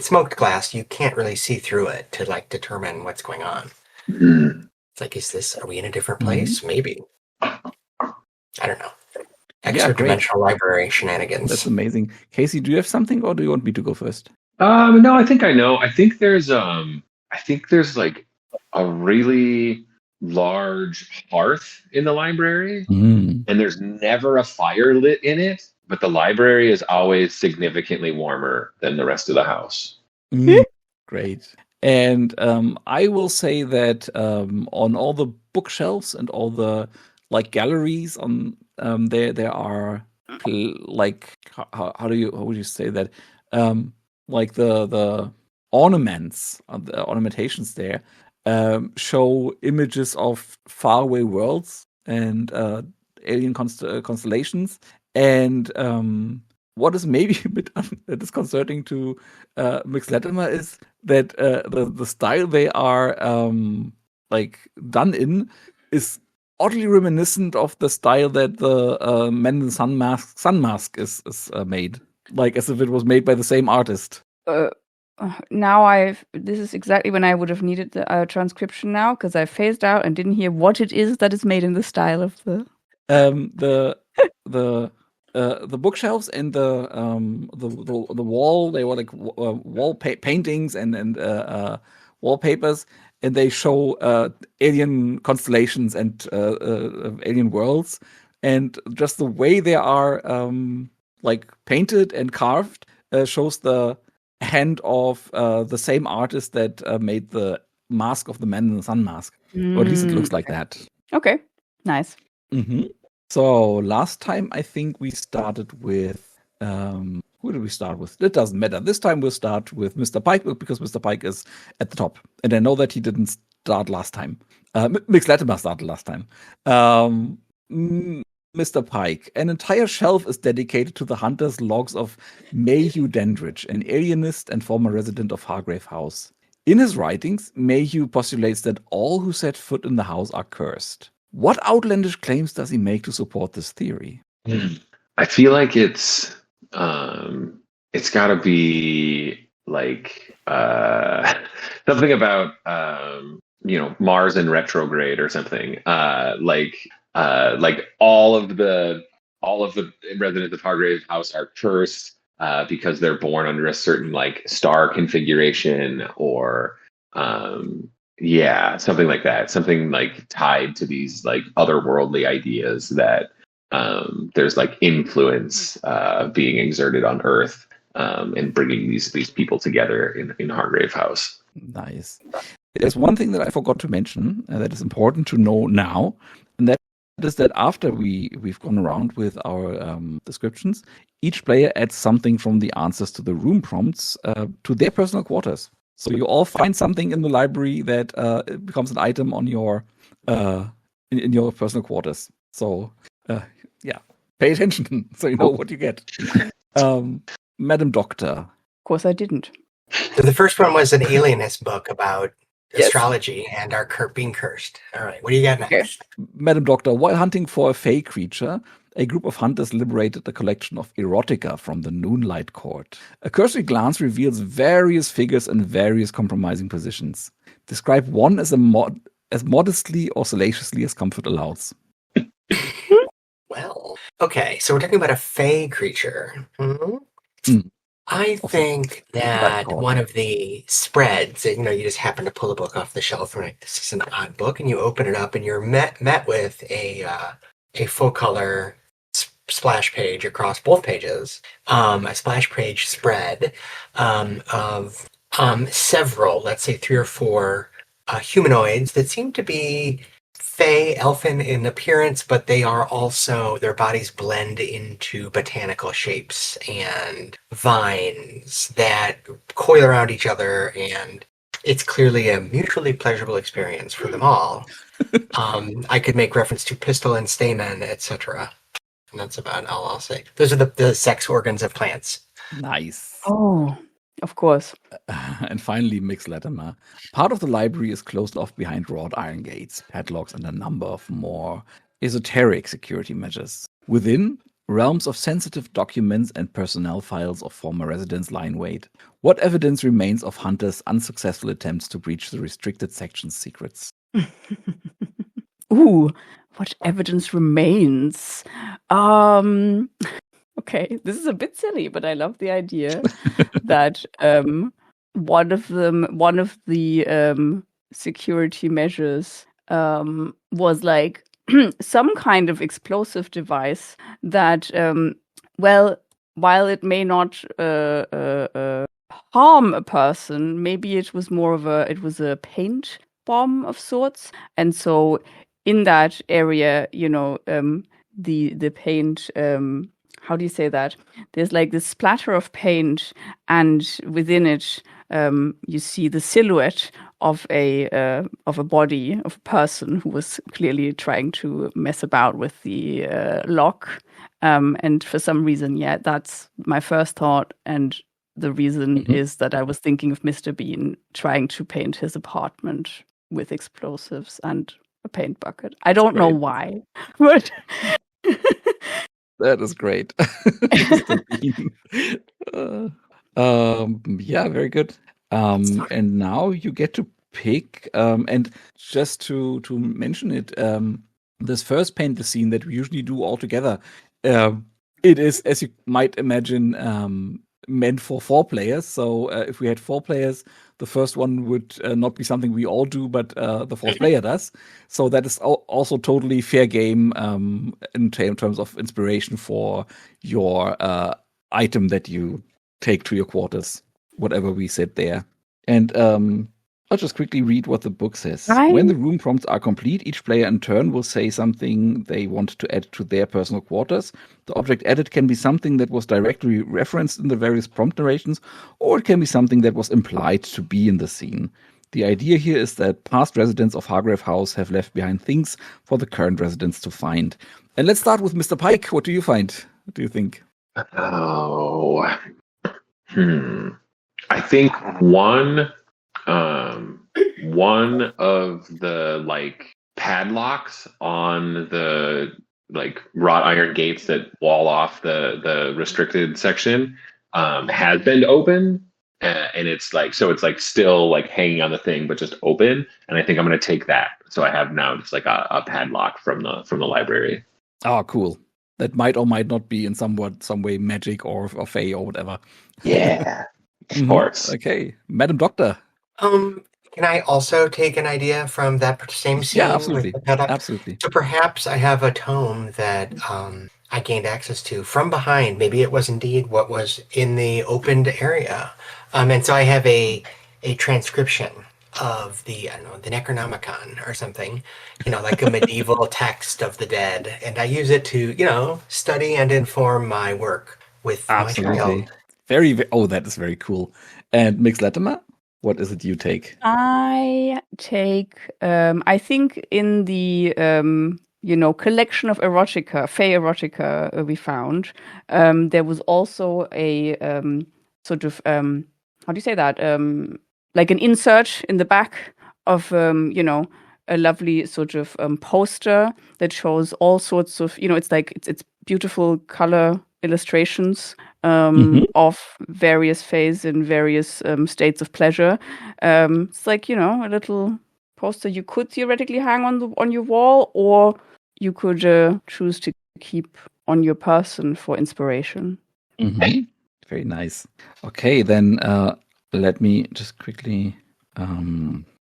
smoked glass. You can't really see through it to like determine what's going on. It's like, are we in a different place? Maybe. I don't know. Extra dimensional library shenanigans. That's amazing. Casey, do you have something, or do you want me to go first? No, I think I know. I think there's like a really large hearth in the library, and there's never a fire lit in it, but the library is always significantly warmer than the rest of the house. Great. And I will say that on all the bookshelves and all the like galleries on there are like how would you say that like the ornaments, the ornamentations there show images of faraway worlds and alien constellations. And what is maybe a bit disconcerting to Mix Latimer is that the style they are like done in is oddly reminiscent of the style that the Men in the Sun Mask is made, like as if it was made by the same artist. This is exactly when I would have needed the transcription now, because I phased out and didn't hear what it is that is made in the style of the bookshelves and the wall. They were like wall paintings and wallpapers, and they show alien constellations and alien worlds, and just the way they are like painted and carved shows the hand of the same artist that made the mask of the Man in the Sun mask, or at least it looks like that. Okay, nice. So last time I think we started with who did we start with? It doesn't matter. This time we'll start with Mr. Pike because Mr. Pike is at the top, and I know that he didn't start last time. Mix Latimer started last time. Mr. Pike, an entire shelf is dedicated to the hunter's logs of Mayhew Dandridge, an alienist and former resident of Hargrave House. In his writings, Mayhew postulates that all who set foot in the house are cursed. What outlandish claims does he make to support this theory? I feel like it's got to be like something about Mars in retrograde or something. Like all of the residents of Hargrave House are cursed because they're born under a certain like star configuration or something like that. Something like tied to these like otherworldly ideas that there's like influence being exerted on Earth and bringing these people together in Hargrave House. Nice. There's one thing that I forgot to mention that is important to know now, and that is that after we've gone around with our descriptions, each player adds something from the answers to the room prompts to their personal quarters. So you all find something in the library that becomes an item on your in your personal quarters. So yeah, pay attention so you know what you get. Madam Doctor. Of course, I didn't. So the first one was an alienist book about astrology and our being cursed. All right, what do you got next? Madam Doctor, while hunting for a fey creature, a group of hunters liberated a collection of erotica from the Noonlight Court. A cursory glance reveals various figures in various compromising positions. Describe one as modestly or salaciously as comfort allows. Well, okay, so we're talking about a fey creature. I think that one of the spreads, you just happen to pull a book off the shelf and like, this is an odd book, and you open it up and you're met with a full color splash page across both pages, a splash page spread of several, let's say 3 or 4 humanoids that seem to be fey, elfin in appearance, but they are also, their bodies blend into botanical shapes and vines that coil around each other, and it's clearly a mutually pleasurable experience for them all. I could make reference to pistil and stamen, etc. And that's about all I'll say. Those are the sex organs of plants. Nice. Oh, of course. And finally, Mix Latimer. Part of the library is closed off behind wrought iron gates, padlocks, and a number of more esoteric security measures. Within, realms of sensitive documents and personnel files of former residents lie in wait. What evidence remains of Hunter's unsuccessful attempts to breach the restricted section's secrets? Ooh, what evidence remains? Okay, this is a bit silly, but I love the idea that one of the security measures was like some kind of explosive device that, while it may not harm a person, maybe it was a paint bomb of sorts, and so in that area, the paint. How do you say that? There's like this splatter of paint, and within it, you see the silhouette of a body of a person who was clearly trying to mess about with the lock. And for some reason, that's my first thought. And the reason is that I was thinking of Mr. Bean trying to paint his apartment with explosives and a paint bucket. I don't know why, but. That is great. Yeah, very good. And now you get to pick. And just to mention it, this first paint the scene that we usually do all together, it is, as you might imagine, meant for 4 players. So if we had 4 players, the first one would not be something we all do, but the 4th player does. So that is also totally fair game in terms of inspiration for your item that you take to your quarters, whatever we said there. And I'll just quickly read what the book says. When the room prompts are complete, each player in turn will say something they want to add to their personal quarters. The object added can be something that was directly referenced in the various prompt narrations, or it can be something that was implied to be in the scene. The idea here is that past residents of Hargrave House have left behind things for the current residents to find. And let's start with Mr. Pike. What do you find? What do you think? Oh, I think one of the padlocks on the wrought iron gates that wall off the restricted section has been open, and it's still hanging on the thing but just open, and I think I'm going to take that, so I have now just a padlock from the library. Oh, cool. That might or might not be in some way magic or fey or whatever. Yeah. Of course. Okay, Madam Doctor. Can I also take an idea from that same scene? Yeah, absolutely. Absolutely. So perhaps I have a tome that I gained access to from behind. Maybe it was indeed what was in the opened area. And so I have a transcription of the, I don't know, the Necronomicon or something, like a medieval text of the dead. And I use it to, study and inform my work with my child. Oh, that is very cool. And Mix Latimer, what is it you take? I take, I think in the, collection of erotica, fey erotica we found, there was also a sort of, how do you say that? Like an insert in the back of, a lovely sort of poster that shows all sorts of, it's beautiful color illustrations of various fays in various states of pleasure. It's like, a little poster you could theoretically hang on your wall, or you could choose to keep on your person for inspiration. Mm-hmm. Very nice. Okay, then let me just quickly.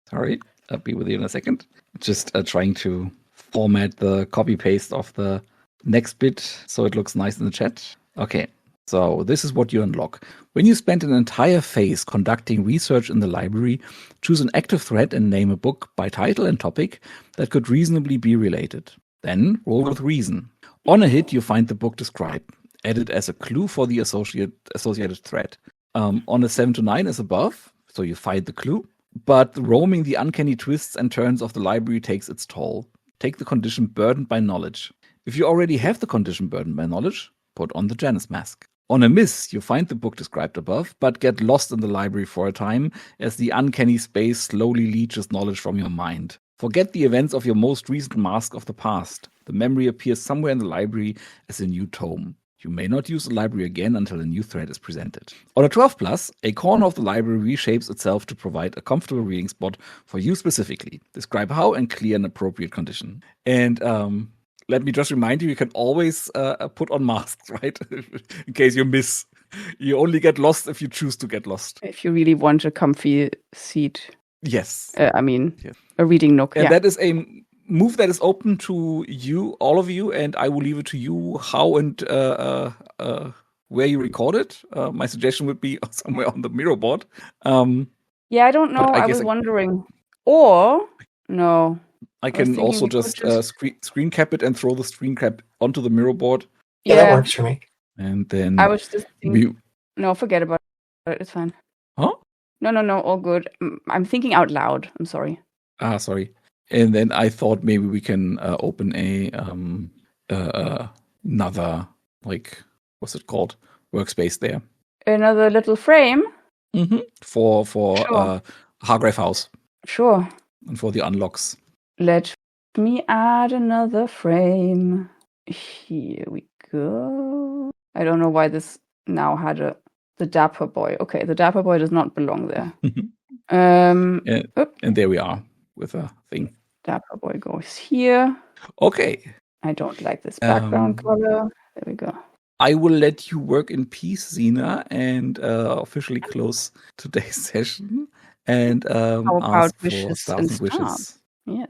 Sorry, I'll be with you in a second. Just trying to format the copy paste of the next bit so it looks nice in the chat. Okay, so this is what you unlock. When you spend an entire phase conducting research in the library, choose an active thread and name a book by title and topic that could reasonably be related. Then roll with reason. On a hit, you find the book described. Add it as a clue for the associated thread. On a 7 to 9 as above, so you find the clue. But roaming the uncanny twists and turns of the library takes its toll. Take the condition burdened by knowledge. If you already have the condition burdened by knowledge, put on the Janus mask. On a miss, you find the book described above, but get lost in the library for a time as the uncanny space slowly leaches knowledge from your mind. Forget the events of your most recent mask of the past. The memory appears somewhere in the library as a new tome. You may not use the library again until a new thread is presented. On a 12+, a corner of the library reshapes itself to provide a comfortable reading spot for you specifically. Describe how and clear an appropriate condition. And let me just remind you, you can always put on masks, right? In case you miss. You only get lost if you choose to get lost. If you really want a comfy seat. Yes. Yes. A reading nook. And that is a move that is open to you, all of you, and I will leave it to you how and where you record it. My suggestion would be somewhere on the mirror board. Yeah, I don't know. I was wondering. Or, no. I can also just screen cap it and throw the screen cap onto the mirror board. Yeah, that works for me. And then I was just thinking, no, forget about it. It's fine. Huh? No, all good. I'm thinking out loud. I'm sorry. Sorry. And then I thought maybe we can open another, like, what's it called? Workspace there. Another little frame? Mm-hmm. For sure. Hargrave House. Sure. And for the unlocks. Let me add another frame. Here we go. I don't know why this now had the Dapper boy. Okay, the Dapper boy does not belong there. And there we are with a thing. Dapper boy goes here. Okay. I don't like this background color. There we go. I will let you work in peace, Zena, and officially close today's session. And how about ask wishes for and wishes.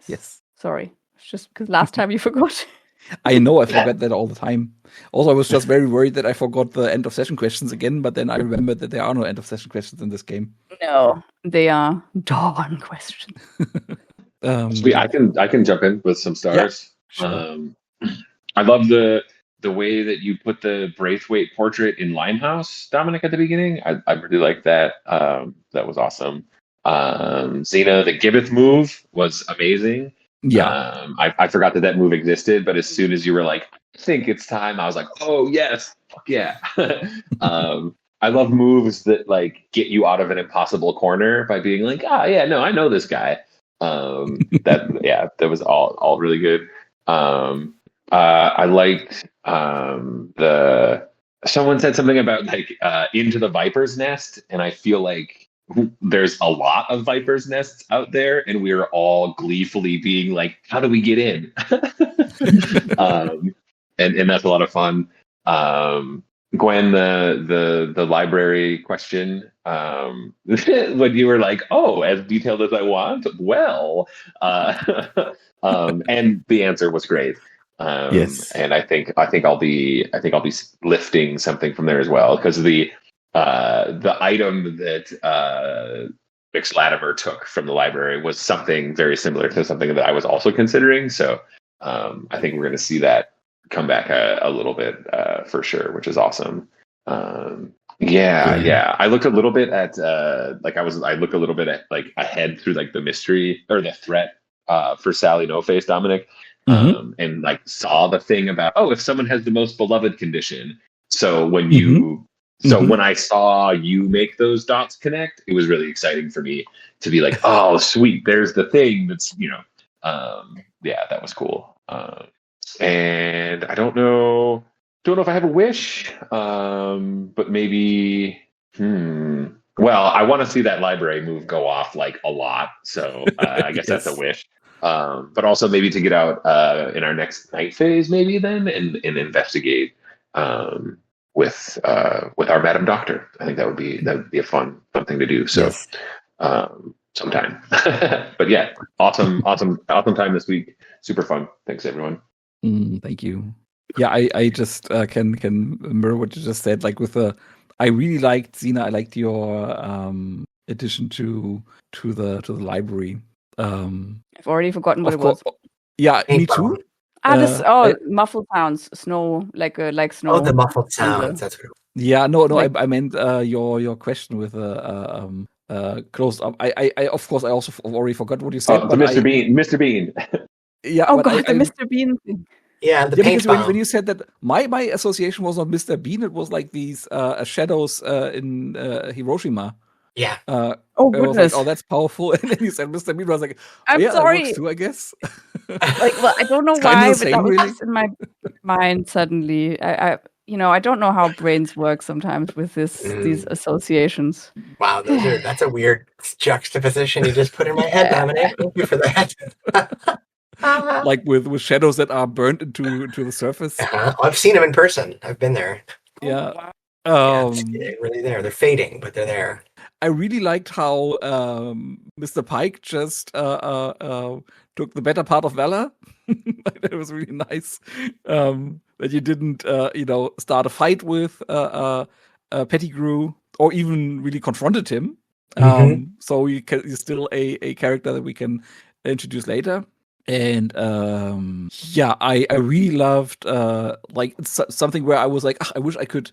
Yes. Sorry. It's just because last time you forgot. I know, I forget that all the time. Also, I was just very worried that I forgot the end of session questions again, but then I remembered that there are no end of session questions in this game. No, they are dawn questions. Sweet, I can jump in with some stars. Yeah, sure. I love the way that you put the Braithwaite portrait in Limehouse, Dominic, at the beginning. I really like that. That was awesome. Xena, the Gibbeth move was amazing. Yeah. I forgot that move existed, but as soon as you were like, I think it's time, I was like, oh yes, fuck yeah. I love moves that like get you out of an impossible corner by being like, yeah, no, I know this guy. That was all really good. I liked someone said something about like Into the Viper's Nest, and I feel like there's a lot of Viper's Nests out there, and we're all gleefully being like, how do we get in? And that's a lot of fun. Gwen, the library question, when you were like, oh, as detailed as I want, well, and the answer was great. Yes. And I think I'll be lifting something from there as well, because the item that Latimer took from the library was something very similar to something that I was also considering. So I think we're going to see that come back a little bit for sure, which is awesome. Yeah. I looked a little bit at I looked a little bit at like ahead through like the mystery or the threat for Sally No Face, Dominic, and like saw the thing about, oh, if someone has the most beloved condition. So when when I saw you make those dots connect, it was really exciting for me to be like, oh, sweet, there's the thing that's, that was cool. And I don't know if I have a wish, but maybe, well, I want to see that library move go off like a lot. So I guess that's a wish. But also maybe to get out in our next night phase, maybe then, and investigate with our Madam Doctor. I think that would be a fun thing to do. So sometime. But yeah, awesome time this week. Super fun. Thanks everyone. Thank you. Yeah, I just can mirror what you just said. Like I really liked Zena. I liked your addition to the library. I've already forgotten what it was. Yeah, me too. Muffled sounds, snow, like snow. Oh, the muffled sounds. That's what it was. Yeah, no, I meant your question with closed up. I of course I also already forgot what you said. Oh, the Mr. Bean. Yeah. Oh God, the Mr. Bean thing. Yeah, because when you said that, my association was not Mr. Bean. It was like these shadows in Hiroshima. Yeah. Oh goodness. I was like, oh, that's powerful. And then you said Mr. Bean. I was like, I'm sorry. That works too, I guess. Well, I don't know why, but that was just in my mind suddenly. I don't know how brains work sometimes with these associations. Wow, that's a weird juxtaposition you just put in my head, Dominic. Thank you for that. Like with shadows that are burnt into the surface. I've seen them in person. I've been there. Yeah. They're really there. They're fading, but they're there. I really liked how Mr. Pike just took the better part of valor. That was really nice. That you didn't, start a fight with Pettigrew or even really confronted him. So you're still a character that we can introduce later. And I really loved it's something where I was like, I wish I could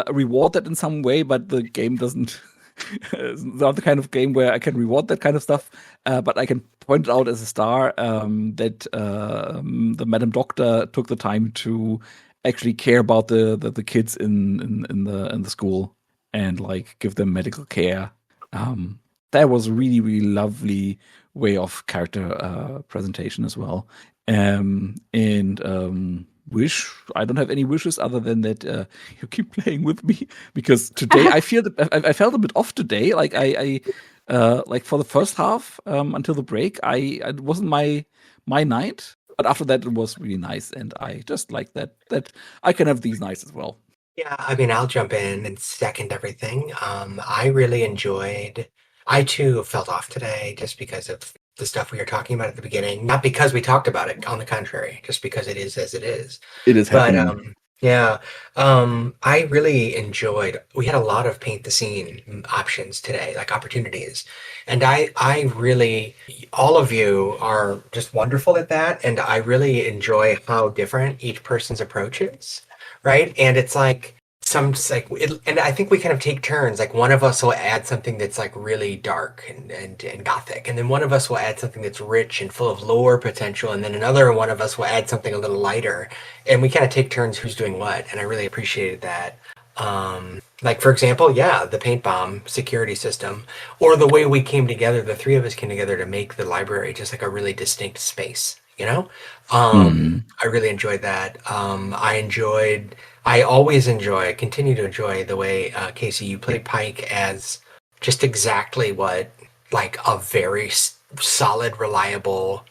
reward that in some way, but the game doesn't. It's not the kind of game where I can reward that kind of stuff, but I can point it out as a star that the Madam Doctor took the time to actually care about the kids in the school and like give them medical care. That was a really, really lovely way of character presentation as well. Wish, I don't have any wishes other than that you keep playing with me, because today I felt a bit off today. Like I like for the first half until the break, it wasn't my night, but after that it was really nice, and I just like that I can have these nights as well. Yeah, I mean, I'll jump in and second everything. I really enjoyed. I too felt off today just because of the stuff we were talking about at the beginning. Not because we talked about it, on the contrary, just because it is as it is. It is happening. I really enjoyed. We had a lot of paint the scene options today, like opportunities, and I really, all of you are just wonderful at that, and I really enjoy how different each person's approach is, right? And it's like. And I think we kind of take turns. Like one of us will add something that's like really dark and gothic, and then one of us will add something that's rich and full of lore potential, and then another one of us will add something a little lighter. And we kind of take turns who's doing what, and I really appreciated that. Like for example, the paint bomb security system, or the way we came together. The three of us came together to make the library just like a really distinct space. I really enjoyed that. I always continue to enjoy the way, Casey, you play Pike as just exactly what, like, a very solid, reliable,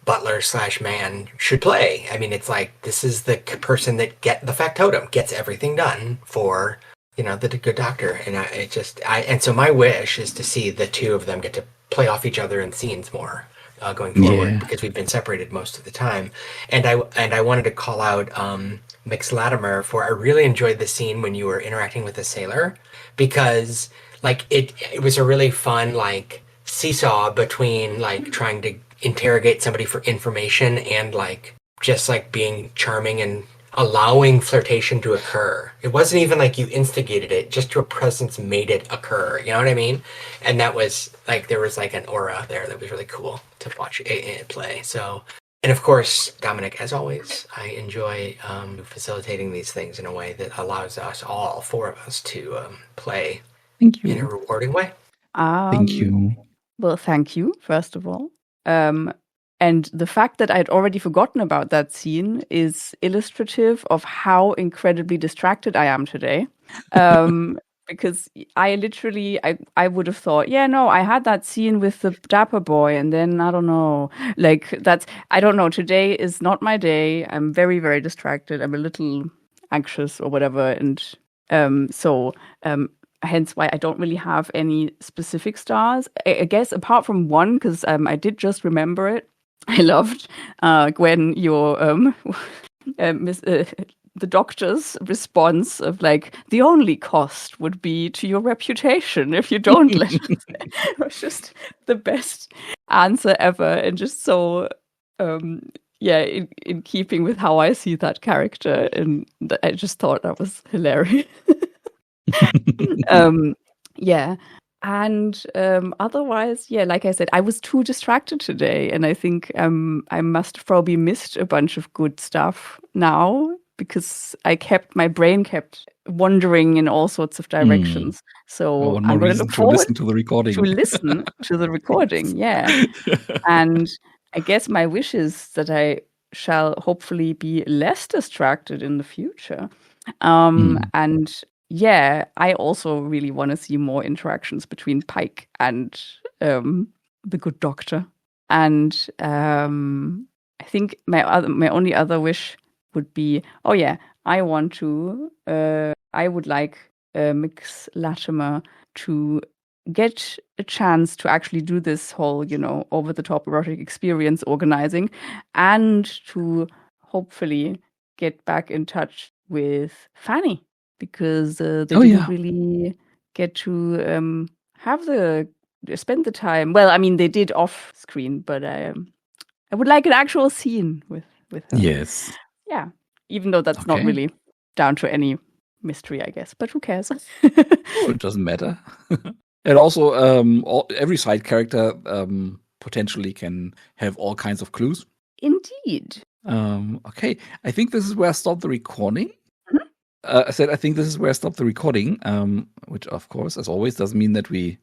butler / man should play. I mean, it's like, this is the person that the factotum gets everything done for, the good doctor. And so my wish is to see the two of them get to play off each other in scenes more. going forward because we've been separated most of the time. And I wanted to call out Mix Latimer for I really enjoyed the scene when you were interacting with the sailor because like it was a really fun like seesaw between like trying to interrogate somebody for information and like just like being charming and allowing flirtation to occur. It wasn't even like you instigated it, just your presence made it occur. You know what I mean? And that was like, there was like an aura there that was really cool to watch it play. So, and of course, Dominic, as always, I enjoy facilitating these things in a way that allows us, all four of us, to play Thank you. in a rewarding way. Thank you. Well, thank you, first of all. And the fact that I'd already forgotten about that scene is illustrative of how incredibly distracted I am today. Because I literally, I would have thought, yeah, no, I had that scene with the Dapper boy, and then I don't know, like I don't know. Today is not my day. I'm very, very distracted. I'm a little anxious or whatever, and so hence why I don't really have any specific stars. I guess apart from one, because I did just remember it. I loved Gwen, your the doctor's response of like, the only cost would be to your reputation if you don't let us. It was just the best answer ever, and just so in keeping with how I see that character, and I just thought that was hilarious. And otherwise, like I said, I was too distracted today, and I think I must have probably missed a bunch of good stuff now because my brain kept wandering in all sorts of directions. So I'm going to look forward listen to the recording. Yeah. And I guess my wish is that I shall hopefully be less distracted in the future. And yeah, I also really want to see more interactions between Pike and the good doctor. And I think my only other wish would be, I would like Mix Latimer to get a chance to actually do this whole, over the top erotic experience organizing, and to hopefully get back in touch with Fanny. Because they didn't really get to spend the time. Well, I mean, they did off screen, but I would like an actual scene with her. Yes. Yeah, even though that's not really down to any mystery, I guess. But who cares? It doesn't matter. And also, every side character potentially can have all kinds of clues. Indeed. Okay, I think this is where I stop the recording. I think this is where I stopped the recording, which, of course, as always, doesn't mean that we